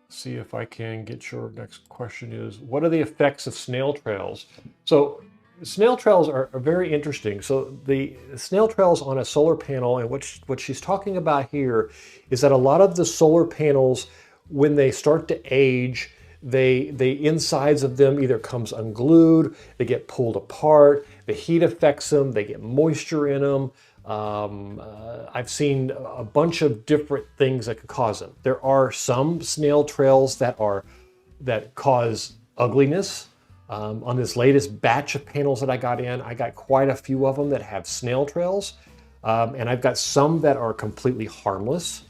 see if I can get your next question is, what are the effects of snail trails? So snail trails are very interesting. So the snail trails on a solar panel, and what she's talking about here is that a lot of the solar panels, when they start to age, the insides of them either comes unglued, they get pulled apart, the heat affects them, they get moisture in them. I've seen a bunch of different things that could cause them. There are some snail trails that cause ugliness. On this latest batch of panels that I got in, I got quite a few of them that have snail trails. And I've got some that are completely harmless.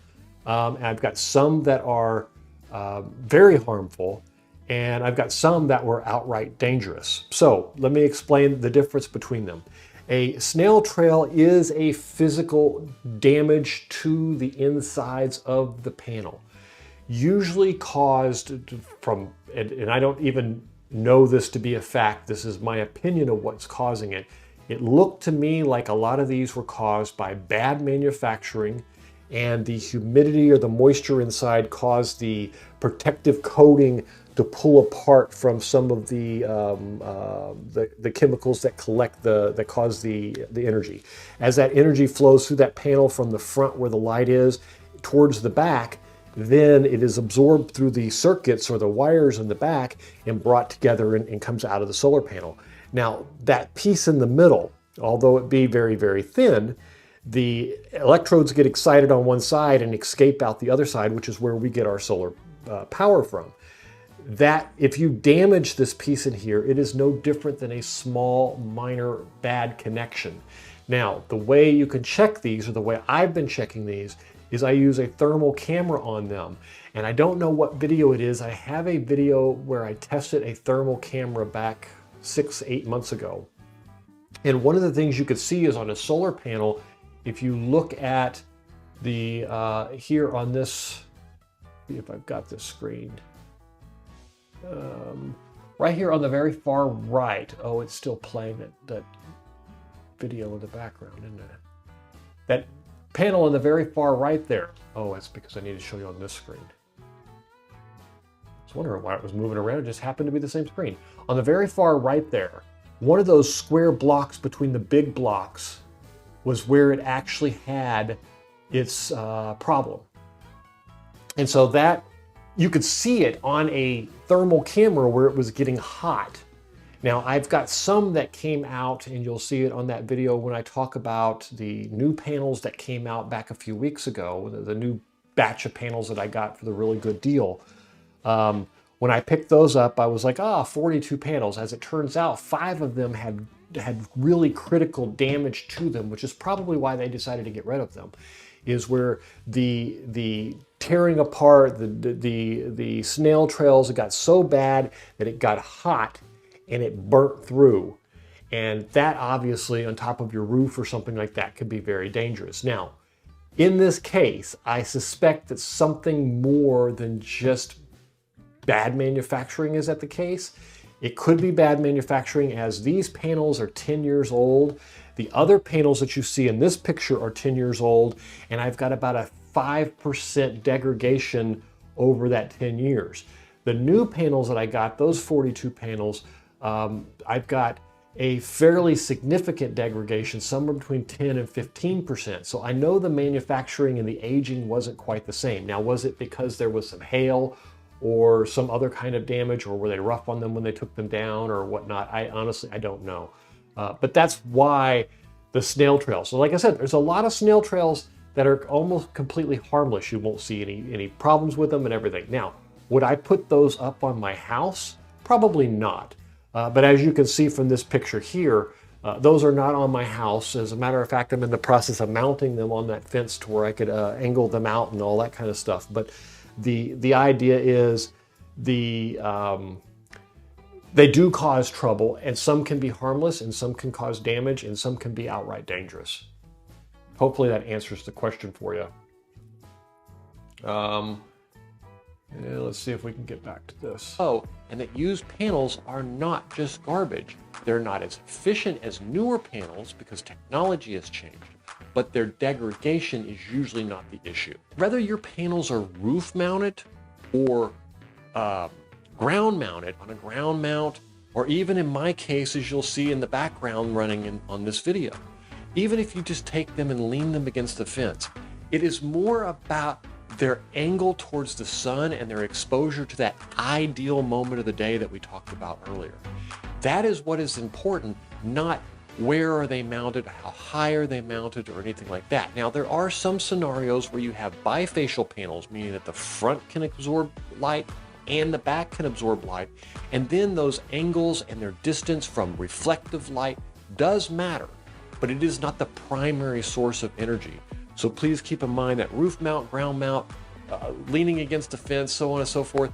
And I've got some that are very harmful. And I've got some that were outright dangerous. So let me explain the difference between them. A snail trail is a physical damage to the insides of the panel, usually caused from, and I don't even know this to be a fact, this is my opinion of what's causing it. It looked to me like a lot of these were caused by bad manufacturing, and the humidity or the moisture inside caused the protective coating to pull apart from some of the chemicals that cause the energy. As that energy flows through that panel from the front where the light is towards the back, then it is absorbed through the circuits or the wires in the back and brought together and comes out of the solar panel. Now, that piece in the middle, although it be very, very thin, the electrodes get excited on one side and escape out the other side, which is where we get our solar power from. That if you damage this piece in here, it is no different than a small, minor, bad connection. Now, the way you can check these, or the way I've been checking these, is I use a thermal camera on them. And I don't know what video it is. I have a video where I tested a thermal camera back 6-8 months ago. And one of the things you could see is on a solar panel, if you look at the, here on this, see if I've got this screened. Right here on the very far right, oh, it's still playing that video in the background, isn't it? That panel on the very far right there. Oh, that's because I need to show you on this screen. I was wondering why it was moving around. It just happened to be the same screen. On the very far right there, one of those square blocks between the big blocks was where it actually had its problem. And so that, you could see it on a thermal camera where it was getting hot. Now I've got some that came out, and you'll see it on that video when I talk about the new panels that came out back a few weeks ago, the new batch of panels that I got for the really good deal. When I picked those up, I was like, 42 panels. As it turns out, 5 of them had really critical damage to them, which is probably why they decided to get rid of them, is where the tearing apart, the snail trails, it got so bad that it got hot and it burnt through. And that obviously on top of your roof or something like that could be very dangerous. Now, in this case, I suspect that something more than just bad manufacturing is at the case. It could be bad manufacturing, as these panels are 10 years old. The other panels that you see in this picture are 10 years old, and I've got about a 5% degradation over that 10 years. The new panels that I got, those 42 panels, I've got a fairly significant degradation, somewhere between 10 and 15%. So I know the manufacturing and the aging wasn't quite the same. Now, was it because there was some hail or some other kind of damage, or were they rough on them when they took them down or whatnot? I honestly, I don't know. But that's why the snail trails. So like I said, there's a lot of snail trails that are almost completely harmless. You won't see any problems with them and everything. Now, would I put those up on my house? Probably not. But as you can see from this picture here, those are not on my house. As a matter of fact, I'm in the process of mounting them on that fence to where I could angle them out and all that kind of stuff. But the idea is they do cause trouble, and some can be harmless, and some can cause damage, and some can be outright dangerous. Hopefully that answers the question for you. Let's see if we can get back to this. Oh, and that used panels are not just garbage. They're not as efficient as newer panels because technology has changed, but their degradation is usually not the issue. Whether your panels are roof mounted or ground mounted on a ground mount, or even in my case, as you'll see in the background running on this video, even if you just take them and lean them against the fence, it is more about their angle towards the sun and their exposure to that ideal moment of the day that we talked about earlier. That is what is important, not where are they mounted, how high are they mounted, or anything like that. Now, there are some scenarios where you have bifacial panels, meaning that the front can absorb light and the back can absorb light, and then those angles and their distance from reflective light does matter, but it is not the primary source of energy. So please keep in mind that roof mount, ground mount, leaning against the fence, so on and so forth,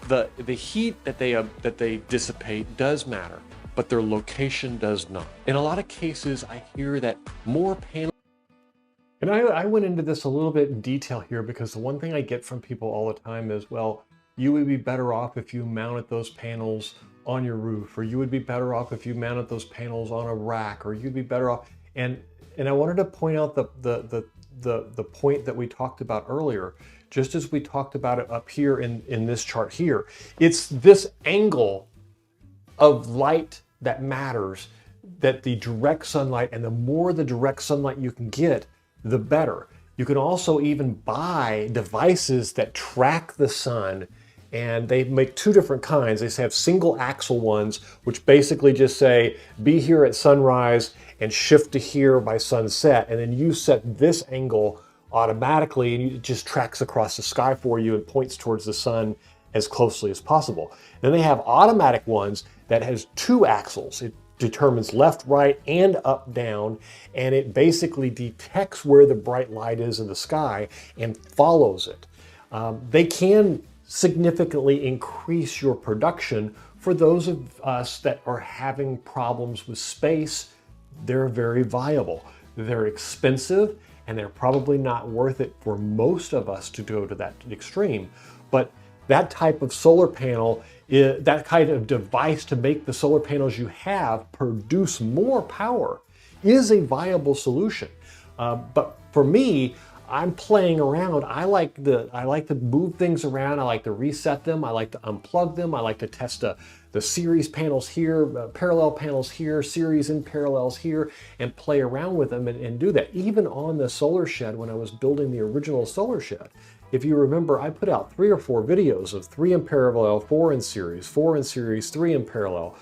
the heat that they dissipate does matter, but their location does not. In a lot of cases, I hear that more panels. And I went into this a little bit in detail here because the one thing I get from people all the time is, well, you would be better off if you mounted those panels on your roof, or you would be better off if you mounted those panels on a rack, or you'd be better off. And I wanted to point out the point that we talked about earlier, just as we talked about it up here in this chart here. It's this angle of light that matters, that the direct sunlight, and the more the direct sunlight you can get, the better. You can also even buy devices that track the sun, and they make two different kinds. They have single axle ones, which basically just say, be here at sunrise and shift to here by sunset. And then you set this angle automatically, and it just tracks across the sky for you and points towards the sun as closely as possible. Then they have automatic ones that has two axles. It determines left, right, and up, down, and it basically detects where the bright light is in the sky and follows it. They can significantly increase your production. For those of us that are having problems with space, they're very viable. They're expensive, and they're probably not worth it for most of us to go to that extreme. But that type of solar panel, that kind of device to make the solar panels you have produce more power, is a viable solution. But for me, I'm playing around. I like to move things around. I like to reset them. I like to unplug them. I like to test the series panels here, parallel panels here, series and parallels here, and play around with them and do that. Even on the solar shed, when I was building the original solar shed, if you remember, I put out 3 or 4 videos of 3 in parallel, 4 in series, 4 in series, 3 in parallel,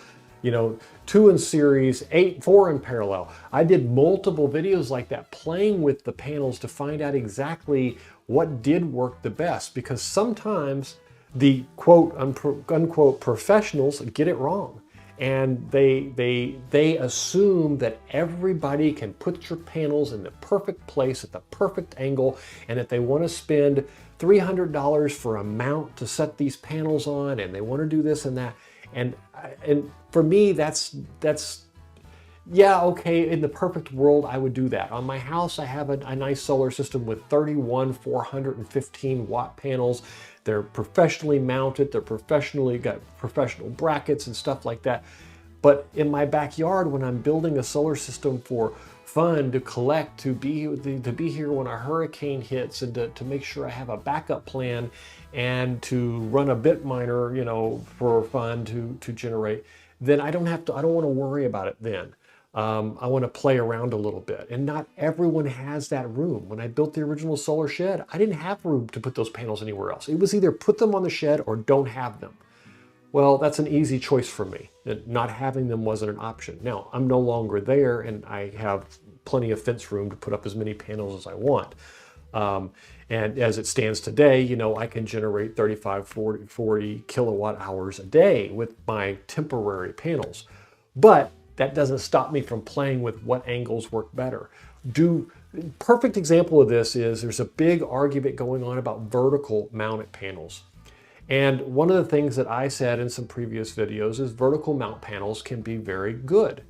2 in series, 4 in parallel. I did multiple videos like that, playing with the panels to find out exactly what did work the best, because sometimes the quote unquote professionals get it wrong. And they assume that everybody can put your panels in the perfect place at the perfect angle, and that they want to spend $300 for a mount to set these panels on, and they want to do this and that. And for me, that's yeah, okay, in the perfect world, I would do that. On my house, I have a nice solar system with 31 415 watt panels. They're professionally mounted, they're got professional brackets and stuff like that. But in my backyard, when I'm building a solar system for fun, to collect, to be here when a hurricane hits, and to make sure I have a backup plan, and to run a bit miner, for fun to generate, then I don't want to worry about it then. I want to play around a little bit, and not everyone has that room. When I built the original solar shed, I didn't have room to put those panels anywhere else. It was either put them on the shed or don't have them. Well, that's an easy choice for me. Not having them wasn't an option. Now, I'm no longer there, and I have plenty of fence room to put up as many panels as I want. And as it stands today, I can generate 35, 40 kilowatt hours a day with my temporary panels. But that doesn't stop me from playing with what angles work better. Perfect example of this is there's a big argument going on about vertical mounted panels. And one of the things that I said in some previous videos is vertical mount panels can be very good.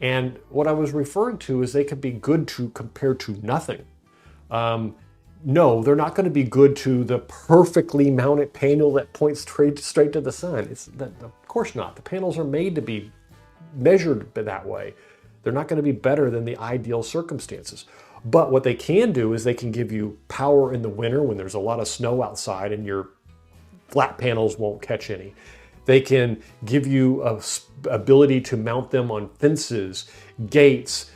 And what I was referring to is they could be good compared to nothing. No, they're not going to be good to the perfectly mounted panel that points straight to the sun. Of course not. The panels are made to be measured that way. They're not going to be better than the ideal circumstances. But what they can do is they can give you power in the winter when there's a lot of snow outside and your flat panels won't catch any. They can give you a ability to mount them on fences, gates,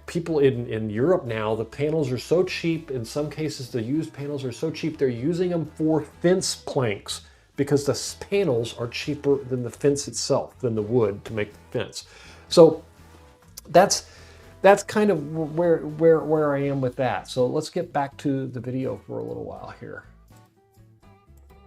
people in Europe now, the panels are so cheap. In some cases, the used panels are so cheap, they're using them for fence planks, because the panels are cheaper than the fence itself, than the wood to make the fence. So that's kind of where I am with that. So let's get back to the video for a little while here.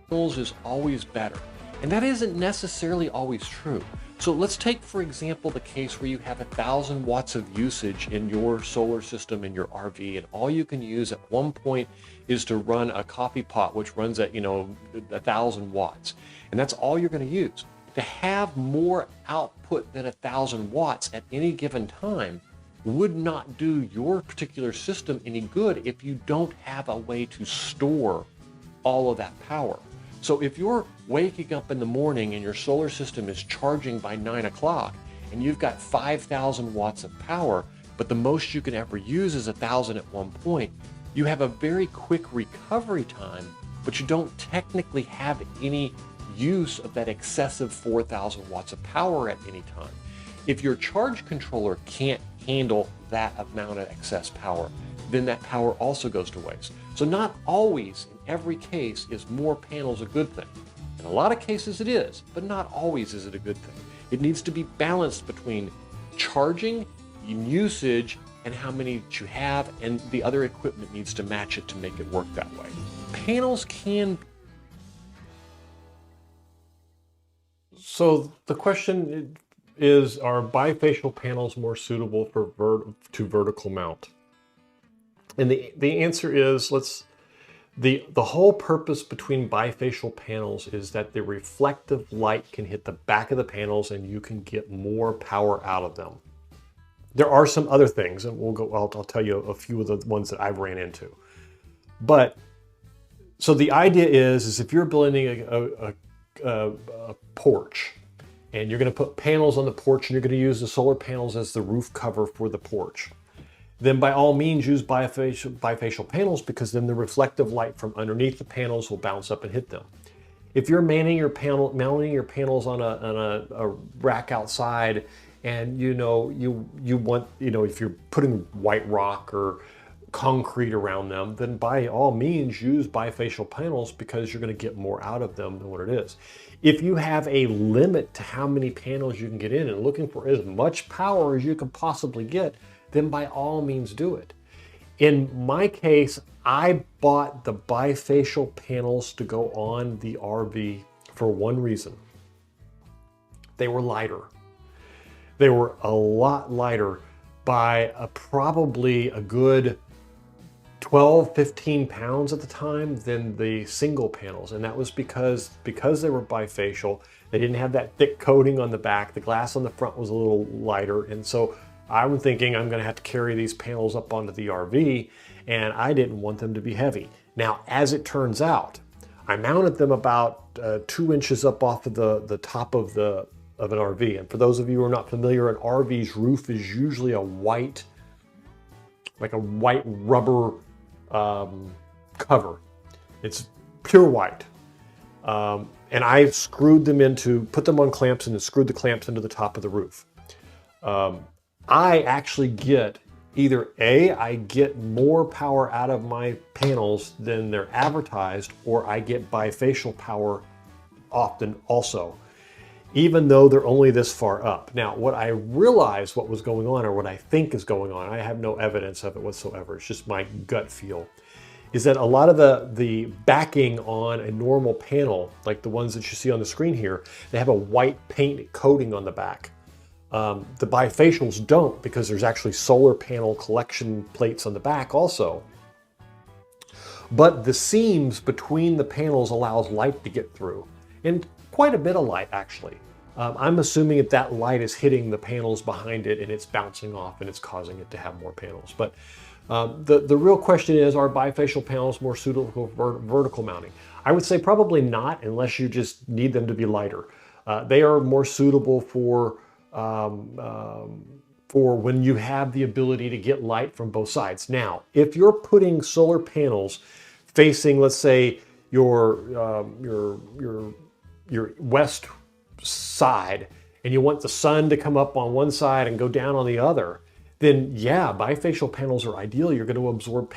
Panels is always better, and that isn't necessarily always true. So let's take, for example, the case where you have 1,000 watts of usage in your solar system in your RV, and all you can use at one point is to run a coffee pot, which runs at 1,000 watts, and that's all you're going to use. To have more output than 1,000 watts at any given time would not do your particular system any good if you don't have a way to store all of that power. So if you're waking up in the morning and your solar system is charging by 9 o'clock and you've got 5,000 watts of power, but the most you can ever use is 1,000 at one point, you have a very quick recovery time, but you don't technically have any use of that excessive 4,000 watts of power at any time. If your charge controller can't handle that amount of excess power, then that power also goes to waste. So not always, in every case, is more panels a good thing. In a lot of cases it is, but not always is it a good thing. It needs to be balanced between charging, usage, and how many you have, and the other equipment needs to match it to make it work that way. Panels can... So the question is, are bifacial panels more suitable for vertical mount? And the answer is, the whole purpose between bifacial panels is that the reflective light can hit the back of the panels and you can get more power out of them. There are some other things, and I'll tell you a few of the ones that I've ran into. But so the idea is if you're building a porch, and you're going to put panels on the porch, and you're going to use the solar panels as the roof cover for the porch, then by all means use bifacial panels, because then the reflective light from underneath the panels will bounce up and hit them. If you're mounting your panels on a rack outside, and you want, if you're putting white rock or concrete around them, then by all means use bifacial panels, because you're going to get more out of them than what it is. If you have a limit to how many panels you can get in and looking for as much power as you can possibly get, then by all means do it. In my case, I bought the bifacial panels to go on the RV for one reason. They were lighter. They were a lot lighter by probably a good 12, 15 pounds at the time than the single panels. And that was because they were bifacial. They didn't have that thick coating on the back. The glass on the front was a little lighter. And so I'm thinking I'm going to have to carry these panels up onto the RV, and I didn't want them to be heavy. Now, as it turns out, I mounted them about 2 inches up off of the top of an RV. And for those of you who are not familiar, an RV's roof is usually a white rubber cover. It's pure white. And I put them on clamps and then screwed the clamps into the top of the roof. I actually get I get more power out of my panels than they're advertised, or I get bifacial power often also, even though they're only this far up. Now, what I realized what was going on, or what I think is going on, I have no evidence of it whatsoever, it's just my gut feel, is that a lot of the backing on a normal panel, like the ones that you see on the screen here, they have a white paint coating on the back. The bifacials don't, because there's actually solar panel collection plates on the back also. But the seams between the panels allows light to get through, and quite a bit of light actually. I'm assuming that light is hitting the panels behind it and it's bouncing off and it's causing it to have more panels. But the real question is, are bifacial panels more suitable for vertical mounting? I would say probably not, unless you just need them to be lighter. They are more suitable for when you have the ability to get light from both sides. Now, if you're putting solar panels facing, let's say, your west side, and you want the sun to come up on one side and go down on the other, then yeah, bifacial panels are ideal. You're going to absorb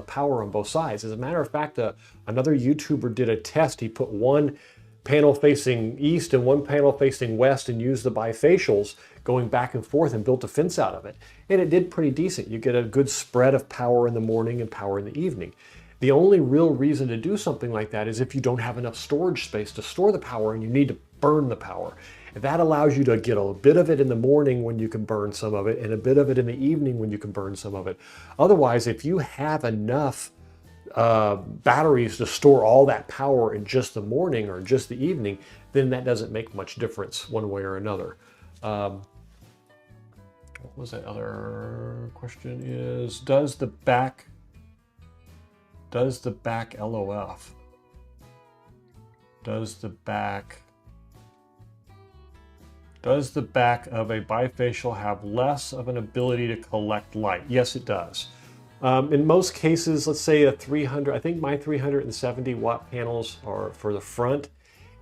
power on both sides. As a matter of fact, another YouTuber did a test. He put one panel facing east and one panel facing west and used the bifacials going back and forth and built a fence out of it. And it did pretty decent. You get a good spread of power in the morning and power in the evening. The only real reason to do something like that is if you don't have enough storage space to store the power and you need to burn the power. And that allows you to get a bit of it in the morning when you can burn some of it, and a bit of it in the evening when you can burn some of it. Otherwise, if you have enough batteries to store all that power in just the morning or just the evening, then that doesn't make much difference one way or another. What was that other question? Is does the back LOF? Does the back of a bifacial have less of an ability to collect light? Yes, it does. In most cases, let's say I think my 370 watt panels are for the front,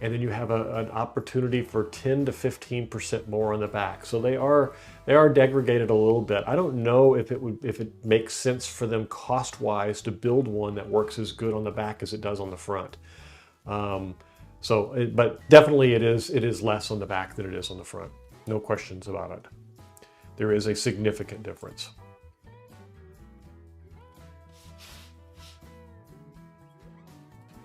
and then you have an opportunity for 10 to 15% more on the back. So they are degraded a little bit. I don't know if it makes sense for them cost-wise to build one that works as good on the back as it does on the front. But definitely it is less on the back than it is on the front. No questions about it. There is a significant difference.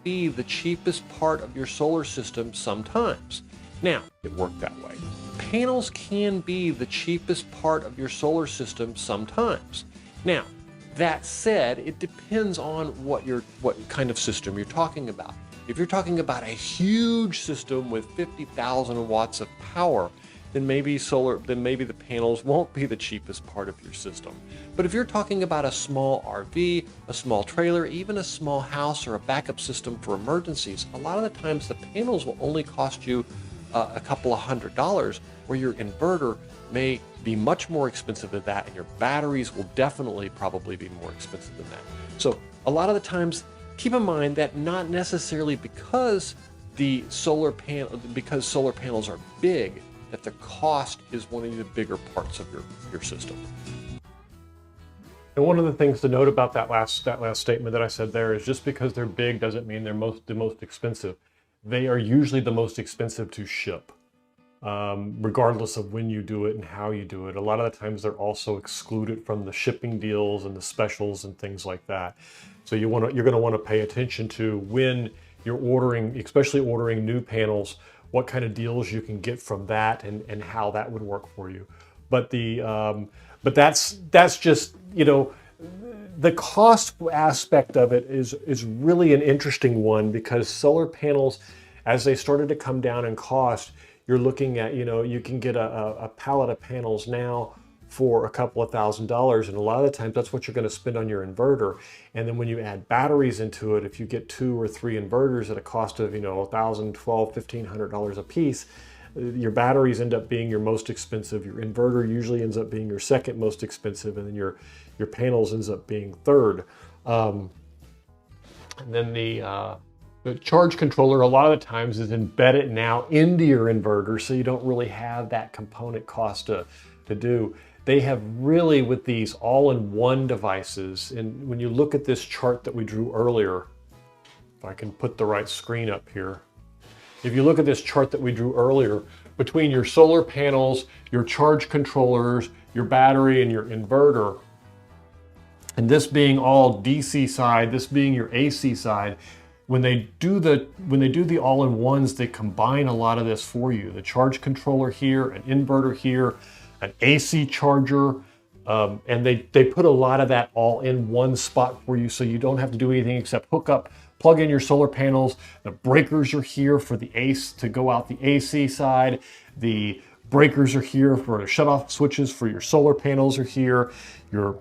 Be the cheapest part of your solar system sometimes. Now, it worked that way. Panels can be the cheapest part of your solar system sometimes. Now, that said, it depends on what kind of system you're talking about. If you're talking about a huge system with 50,000 watts of power, then maybe the panels won't be the cheapest part of your system. But if you're talking about a small RV, a small trailer, even a small house or a backup system for emergencies, a lot of the times the panels will only cost you a couple of $100s, where your inverter may be much more expensive than that, and your batteries will definitely probably be more expensive than that. So a lot of the times, keep in mind that not necessarily because solar panels are big, that the cost is one of the bigger parts of your system. And one of the things to note about that last statement that I said there is just because they're big doesn't mean they're the most expensive. They are usually the most expensive to ship, regardless of when you do it and how you do it. A lot of the times they're also excluded from the shipping deals and the specials and things like that. So you're going to want to pay attention to when you're ordering, especially ordering new panels, what kind of deals you can get from that and how that would work for you. But that's just, you know, the cost aspect of it is really an interesting one, because solar panels, as they started to come down in cost, you're looking at, you know, you can get a pallet of panels now for a couple of $1,000s, and a lot of the times that's what you're going to spend on your inverter. And then when you add batteries into it, if you get 2 or 3 inverters at a cost of, you know, $1,000, $1,200, $1,500 a piece, your batteries end up being your most expensive. Your inverter usually ends up being your second most expensive, and then your panels ends up being third. And then the charge controller a lot of the times is embedded now into your inverter, so you don't really have that component cost to do. They have really, with these all-in-one devices, and when you look at this chart that we drew earlier, if I can put the right screen up here. If you look at this chart that we drew earlier, between your solar panels, your charge controllers, your battery, and your inverter, and this being all DC side, this being your AC side, when they do the all-in-ones, they combine a lot of this for you. The charge controller here, an inverter here, an AC charger, and they put a lot of that all in one spot for you, so you don't have to do anything except hook up, plug in your solar panels. The breakers are here for the AC to go out the AC side. The breakers are here for the shutoff switches for your solar panels are here. Your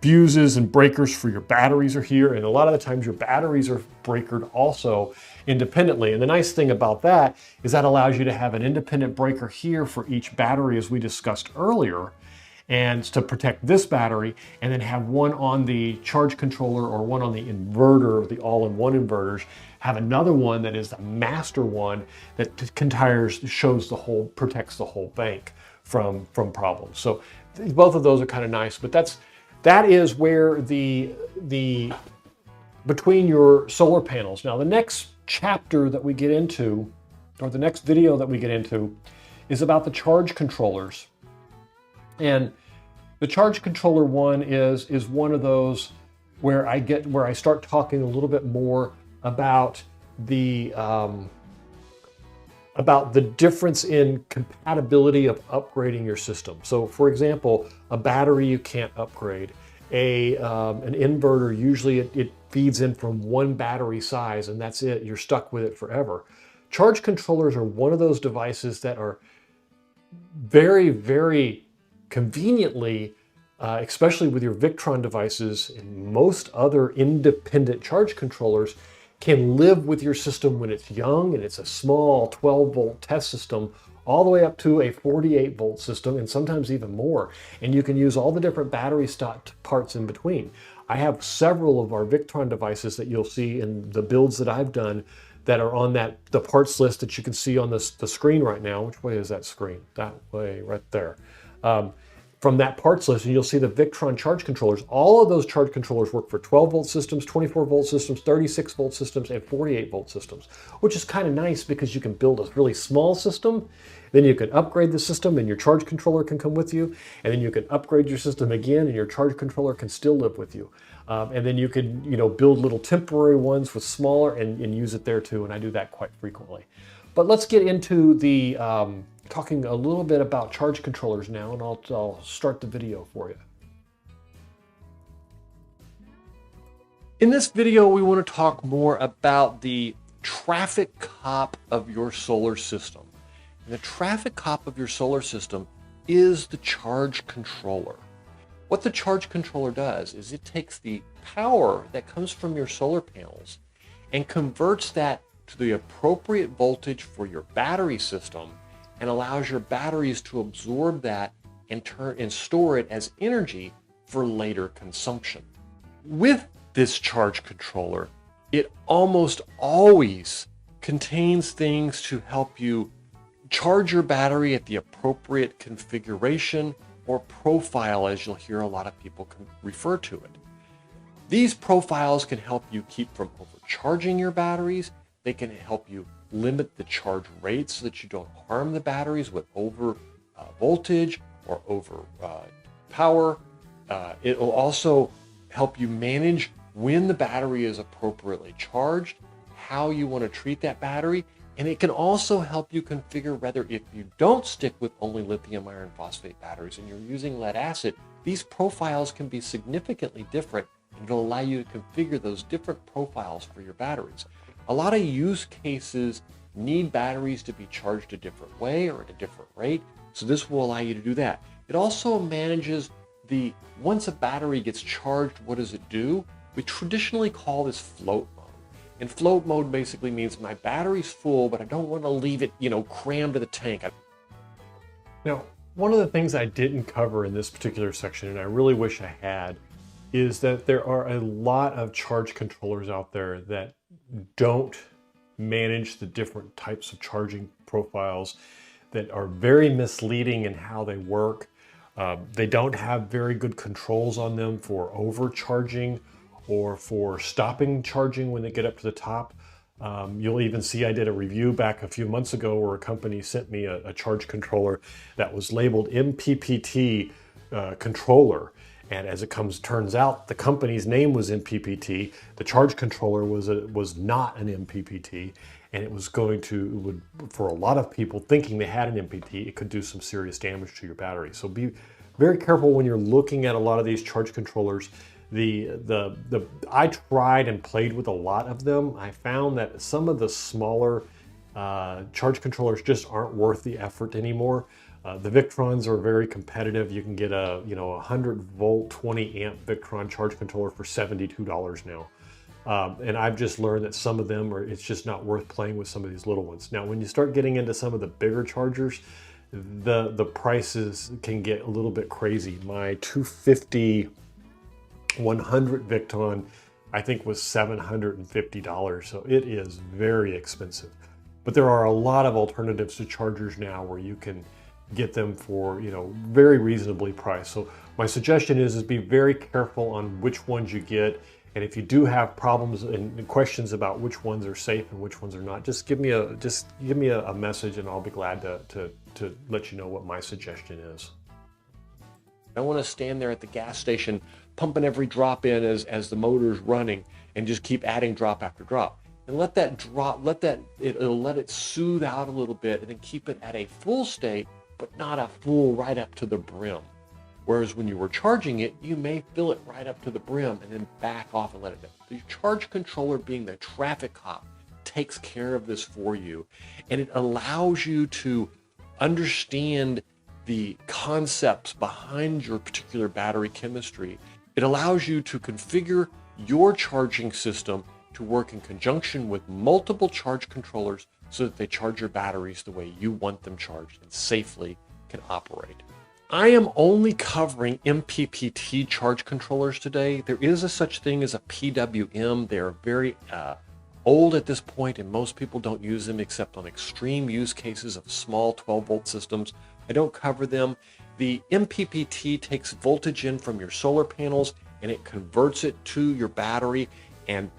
fuses and breakers for your batteries are here. And a lot of the times your batteries are breakered also independently. And the nice thing about that is that allows you to have an independent breaker here for each battery, as we discussed earlier, and to protect this battery, and then have one on the charge controller or one on the inverter, the all-in-one inverters, have another one that is the master one that protects the whole bank from problems. So both of those are kind of nice, but that is where between your solar panels. Now the next chapter that we get into, or the next video that we get into, is about the charge controllers. And the charge controller one is one of those where I start talking a little bit more about the difference in compatibility of upgrading your system. So for example, a battery you can't upgrade. An inverter, usually it feeds in from one battery size and that's it. You're stuck with it forever. Charge controllers are one of those devices that are very, very conveniently, especially with your Victron devices and most other independent charge controllers, can live with your system when it's young and it's a small 12-volt test system, all the way up to a 48-volt system, and sometimes even more. And you can use all the different battery stock parts in between. I have several of our Victron devices that you'll see in the builds that I've done that are on the parts list that you can see on the screen right now. Which way is that screen? That way, right there. From that parts list, and you'll see the Victron charge controllers. All of those charge controllers work for 12-volt systems, 24-volt systems, 36-volt systems, and 48-volt systems, which is kind of nice because you can build a really small system, then you can upgrade the system and your charge controller can come with you, and then you can upgrade your system again and your charge controller can still live with you. And then you can build little temporary ones with smaller and use it there too, and I do that quite frequently. But let's get into the talking a little bit about charge controllers now, and I'll start the video for you. In this video, we want to talk more about the traffic cop of your solar system. And the traffic cop of your solar system is the charge controller. What the charge controller does is it takes the power that comes from your solar panels and converts that to the appropriate voltage for your battery system and allows your batteries to absorb that and store it as energy for later consumption. With this charge controller, it almost always contains things to help you charge your battery at the appropriate configuration or profile, as you'll hear a lot of people refer to it. These profiles can help you keep from overcharging your batteries. They can help you limit the charge rate so that you don't harm the batteries with over voltage or over power. It will also help you manage when the battery is appropriately charged, how you want to treat that battery, and it can also help you configure whether, if you don't stick with only lithium iron phosphate batteries and you're using lead acid, these profiles can be significantly different, and it'll allow you to configure those different profiles for your batteries. A lot of use cases need batteries to be charged a different way or at a different rate, so this will allow you to do that. It also manages once a battery gets charged, what does it do? We traditionally call this float mode. And float mode basically means my battery's full, but I don't want to leave it, crammed to the tank. Now, one of the things I didn't cover in this particular section, and I really wish I had, is that there are a lot of charge controllers out there that don't manage the different types of charging profiles, that are very misleading in how they work. They don't have very good controls on them for overcharging or for stopping charging when they get up to the top. You'll even see I did a review back a few months ago where a company sent me a charge controller that was labeled MPPT controller. And as it turns out, the company's name was MPPT. The charge controller was not an MPPT, and it was for a lot of people thinking they had an MPPT, it could do some serious damage to your battery. So be very careful when you're looking at a lot of these charge controllers. I tried and played with a lot of them. I found that some of the smaller charge controllers just aren't worth the effort anymore. The Victrons are very competitive. You can get a 100 volt 20 amp Victron charge controller for $72 now. And I've just learned that some of them it's just not worth playing with some of these little ones. Now, when you start getting into some of the bigger chargers, the prices can get a little bit crazy. My 250 100 Victron, I think, was $750. So it is very expensive. But there are a lot of alternatives to chargers now where you can get them for very reasonably priced. So my suggestion is be very careful on which ones you get, and if you do have problems and questions about which ones are safe and which ones are not, just give me a message and I'll be glad to let you know what my suggestion is. I don't want to stand there at the gas station pumping every drop in as the motor's running and just keep adding drop after drop. And let that drop, it'll let it soothe out a little bit and then keep it at a full state, but not a full right up to the brim. Whereas when you were charging it, you may fill it right up to the brim and then back off and let it go. The charge controller, being the traffic cop, takes care of this for you, and it allows you to understand the concepts behind your particular battery chemistry. It allows you to configure your charging system to work in conjunction with multiple charge controllers so that they charge your batteries the way you want them charged and safely can operate. I am only covering MPPT charge controllers today. There is a such thing as a PWM. They're very old at this point, and most people don't use them except on extreme use cases of small 12-volt systems. I don't cover them. The MPPT takes voltage in from your solar panels and it converts it to your battery and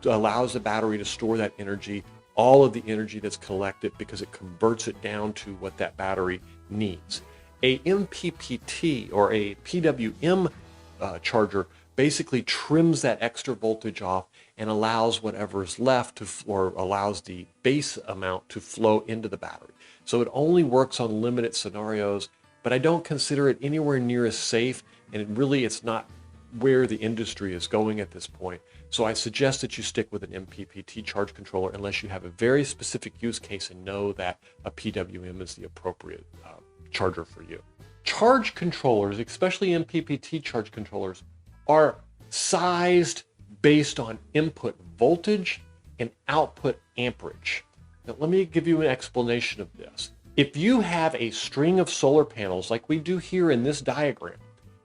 allows the battery to store that energy, all of the energy that's collected, because it converts it down to what that battery needs. A MPPT or a PWM charger basically trims that extra voltage off and allows whatever is left or allows the base amount to flow into the battery. So it only works on limited scenarios, but I don't consider it anywhere near as safe, and it's not where the industry is going at this point. So I suggest that you stick with an MPPT charge controller unless you have a very specific use case and know that a PWM is the appropriate charger for you. Charge controllers, especially MPPT charge controllers, are sized based on input voltage and output amperage. Now, let me give you an explanation of this. If you have a string of solar panels like we do here in this diagram,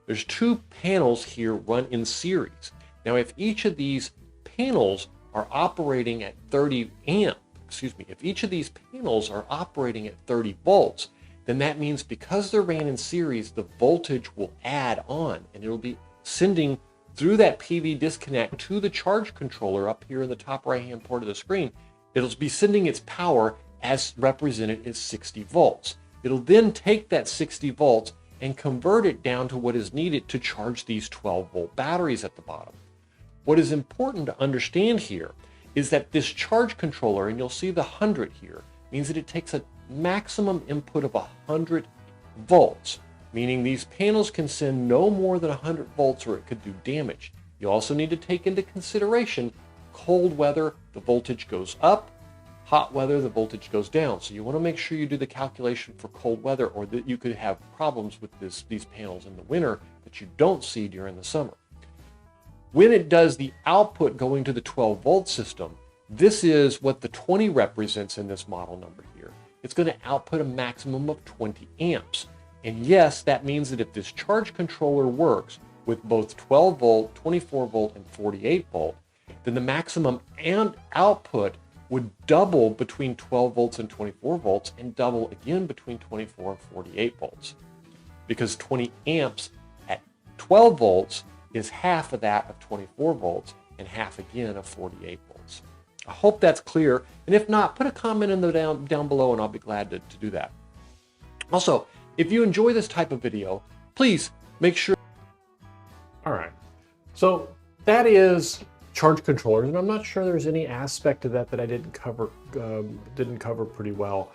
there's two panels here run in series. Now, if each of these panels are operating at 30 amp, if each of these panels are operating at 30 volts, then that means because they're ran in series, the voltage will add on and it'll be sending through that PV disconnect to the charge controller up here in the top right-hand part of the screen. It'll be sending its power as represented as 60 volts. It'll then take that 60 volts and convert it down to what is needed to charge these 12-volt batteries at the bottom. What is important to understand here is that this charge controller, and you'll see the 100 here, means that it takes a maximum input of 100 volts, meaning these panels can send no more than 100 volts or it could do damage. You also need to take into consideration cold weather, the voltage goes up, hot weather, the voltage goes down. So you want to make sure you do the calculation for cold weather, or that you could have problems with these panels in the winter that you don't see during the summer. When it does the output going to the 12-volt system, this is what the 20 represents in this model number here. It's going to output a maximum of 20 amps. And yes, that means that if this charge controller works with both 12 volt, 24 volt, and 48 volt, then the maximum and output would double between 12 volts and 24 volts and double again between 24 and 48 volts. Because 20 amps at 12 volts is half of that of 24 volts and half again of 48 volts. I hope that's clear. And if not, put a comment in the down below and I'll be glad to do that. Also, if you enjoy this type of video, please make sure. All right. So that is charge controllers, and I'm not sure there's any aspect of that that I didn't cover pretty well.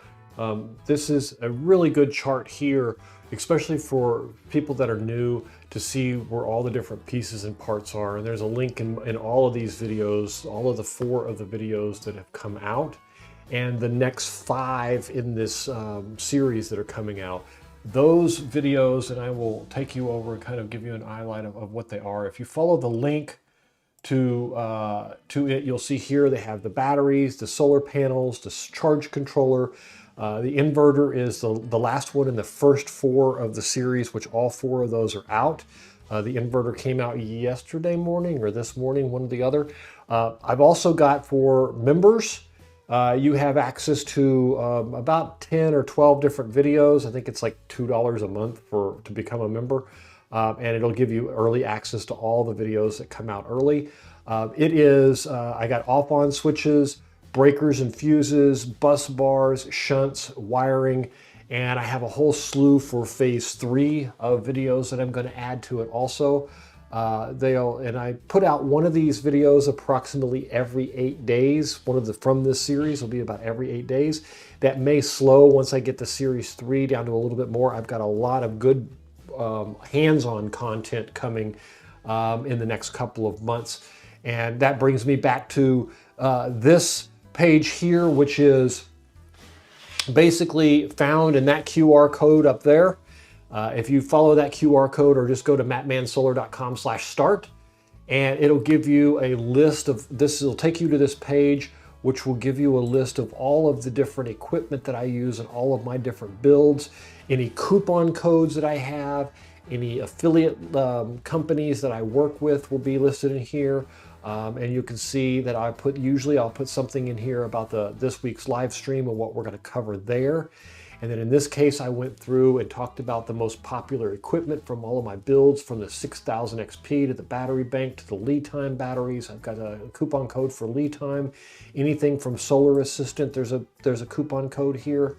This is a really good chart here, especially for people that are new, to see where all the different pieces and parts are. And there's a link in all of these videos, all of the 4 of the videos that have come out, and the next 5 in this series that are coming out. Those videos, and I will take you over and kind of give you an highlight of what they are. If you follow the link to it, you'll see here they have the batteries, the solar panels, the charge controller. The inverter is the last one in the first 4 of the series, which all 4 of those are out. The inverter came out yesterday morning or this morning, one or the other. I've also got, for members, you have access to about 10 or 12 different videos. I think it's like $2 a month to become a member. And it'll give you early access to all the videos that come out early. I got off-on switches, breakers and fuses, bus bars, shunts, wiring, and I have a whole slew for phase 3 of videos that I'm going to add to it also. And I put out one of these videos approximately every 8 days. From this series will be about every 8 days. That may slow once I get to series 3 down to a little bit more. I've got a lot of good hands-on content coming in the next couple of months. And that brings me back to this page here, which is basically found in that QR code up there. If you follow that QR code, or just go to mattmansolar.com/start, and it'll give you a list of this. It'll take you to this page, which will give you a list of all of the different equipment that I use and all of my different builds, any coupon codes that I have, any affiliate companies that I work with will be listed in here. And you can see that usually I'll put something in here about this week's live stream and what we're going to cover there. And then in this case, I went through and talked about the most popular equipment from all of my builds, from the 6000 XP to the battery bank to the lead time batteries. I've got a coupon code for lead time. Anything from Solar Assistant, there's a coupon code here.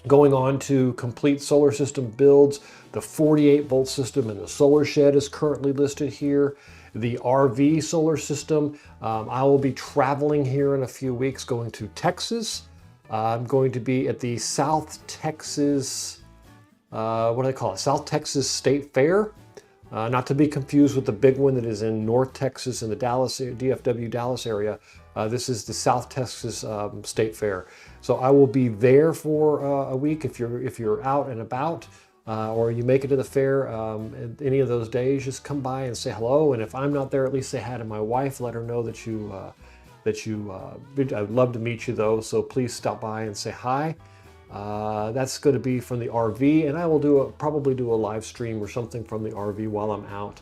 Going on to complete solar system builds, the 48 volt system and the solar shed is currently listed here. The RV solar system, I will be traveling here in a few weeks, going to Texas. I'm going to be at the South Texas, what do they call it? South Texas State Fair. Not to be confused with the big one that is in North Texas in the DFW Dallas area. This is the South Texas State Fair. So I will be there for a week. If you're out and about, or you make it to the fair any of those days, just come by and say hello. And if I'm not there, at least say hi to my wife. Let her know that I'd love to meet you though. So please stop by and say hi. That's going to be from the RV, and I will probably do a live stream or something from the RV while I'm out.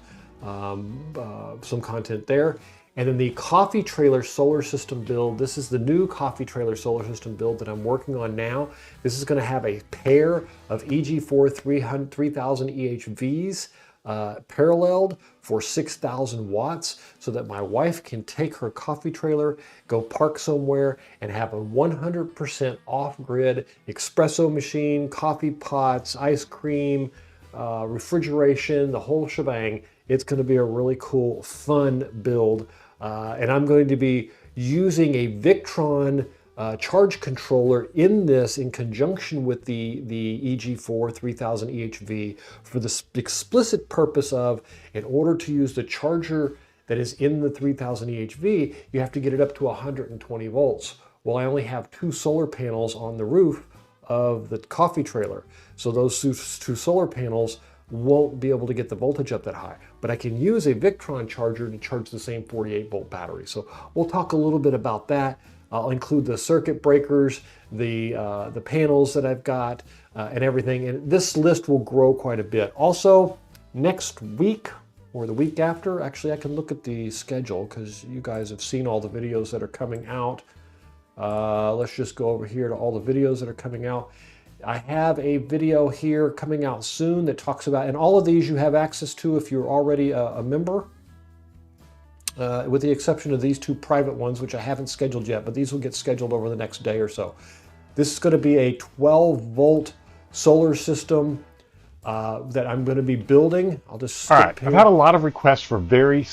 Some content there. And then the coffee trailer solar system build. This is the new coffee trailer solar system build that I'm working on now. This is going to have a pair of EG4 3000 EHVs paralleled for 6,000 watts, so that my wife can take her coffee trailer, go park somewhere, and have a 100% off-grid espresso machine, coffee pots, ice cream, refrigeration, the whole shebang. It's going to be a really cool, fun build. And I'm going to be using a Victron charge controller in this in conjunction with the EG4 3000 EHV for the explicit purpose of, in order to use the charger that is in the 3000 EHV, you have to get it up to 120 volts. Well, I only have 2 solar panels on the roof of the coffee trailer. So those 2 solar panels won't be able to get the voltage up that high, but I can use a Victron charger to charge the same 48 volt battery. So we'll talk a little bit about that. I'll include the circuit breakers, the panels that I've got, and everything. And this list will grow quite a bit. Also, next week or the week after, actually I can look at the schedule because you guys have seen all the videos that are coming out. Let's just go over here to all the videos that are coming out. I have a video here coming out soon that talks about, and all of these you have access to if you're already a member, with the exception of these 2 private ones, which I haven't scheduled yet, but these will get scheduled over the next day or so. This is going to be a 12 volt solar system that I'm going to be building. I'll just skip All right, here. I've had a lot of requests for very...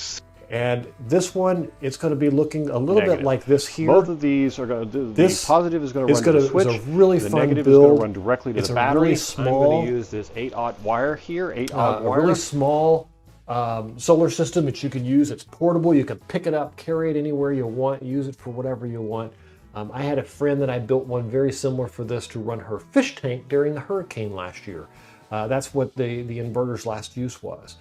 And this one, it's going to be looking a little bit like this here. Both of these are going to do, the positive is going to run to the switch. It's a really the fun negative build. is going to run directly to the battery. Really small, I'm going to use this 8-aught wire here, 8-aught wire. A really small solar system that you can use. It's portable. You can pick it up, carry it anywhere you want, use it for whatever you want. I had a friend that I built one very similar for this to run her fish tank during the hurricane last year. That's what the inverter's last use was.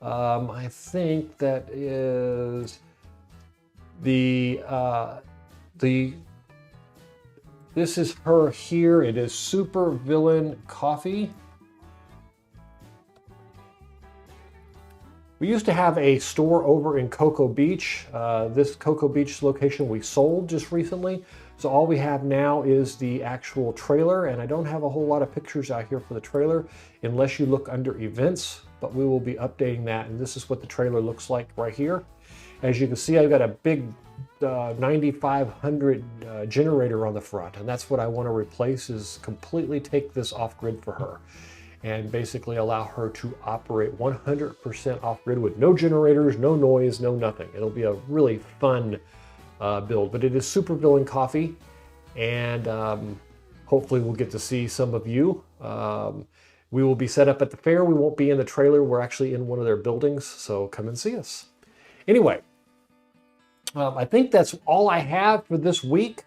I think that is this is her here. It is Super Villain Coffee. We used to have a store over in Cocoa Beach. This Cocoa Beach location we sold just recently. So all we have now is the actual trailer, and I don't have a whole lot of pictures out here for the trailer unless you look under events, but we will be updating that. And this is what the trailer looks like right here. As you can see, I've got a big 9500 generator on the front, and that's what I want to replace, is completely take this off-grid for her and basically allow her to operate 100% off-grid with no generators, no noise, no nothing. It'll be a really fun build, but it is Super Villain Coffee, and hopefully we'll get to see some of you. We will be set up at the fair. We won't be in the trailer. We're actually in one of their buildings, so come and see us. Anyway, I think that's all I have for this week.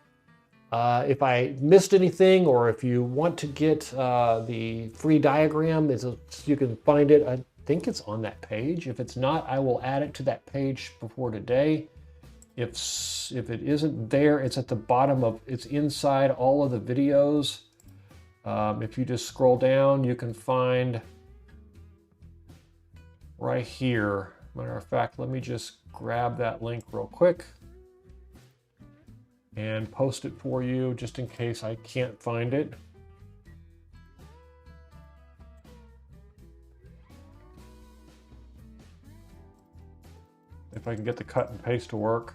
If I missed anything, or if you want to get the free diagram, you can find it. I think it's on that page. If it's not, I will add it to that page before today. If it isn't there, it's at the bottom of, it's inside all of the videos. If you just scroll down, you can find right here. Matter of fact, let me just grab that link real quick and post it for you just in case I can't find it. If I can get the cut and paste to work.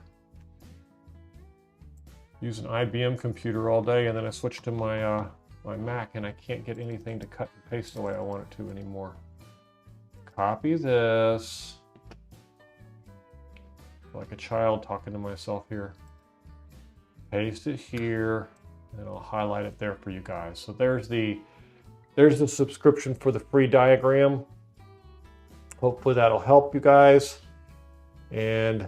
Use an IBM computer all day, and then I switched to my my Mac, and I can't get anything to cut and paste the way I want it to anymore. Copy this. Like a child talking to myself here. Paste it here, and I'll highlight it there for you guys. So there's the subscription for the free diagram. Hopefully that'll help you guys. And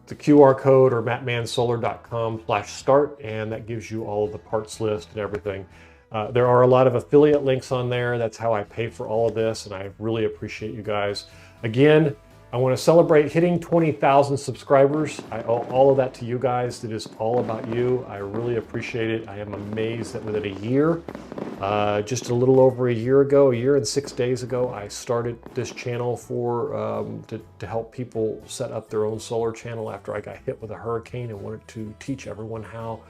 the QR code, or mattmansolar.com/start, and that gives you all of the parts list and everything. There are a lot of affiliate links on there. That's how I pay for all of this, and I really appreciate you guys. Again, I want to celebrate hitting 20,000 subscribers. I owe all of that to you guys. It is all about you. I really appreciate it. I am amazed that within a year, just a little over a year ago, a year and 6 days ago, I started this channel for to help people set up their own solar channel after I got hit with a hurricane and wanted to teach everyone how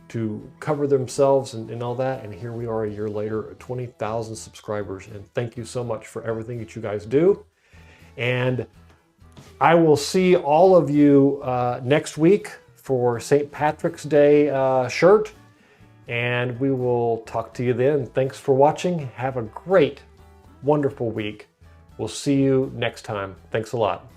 to cover themselves and all that. And here we are a year later, 20,000 subscribers. And thank you so much for everything that you guys do. And I will see all of you next week for St. Patrick's Day shirt. And we will talk to you then. Thanks for watching. Have a great, wonderful week. We'll see you next time. Thanks a lot.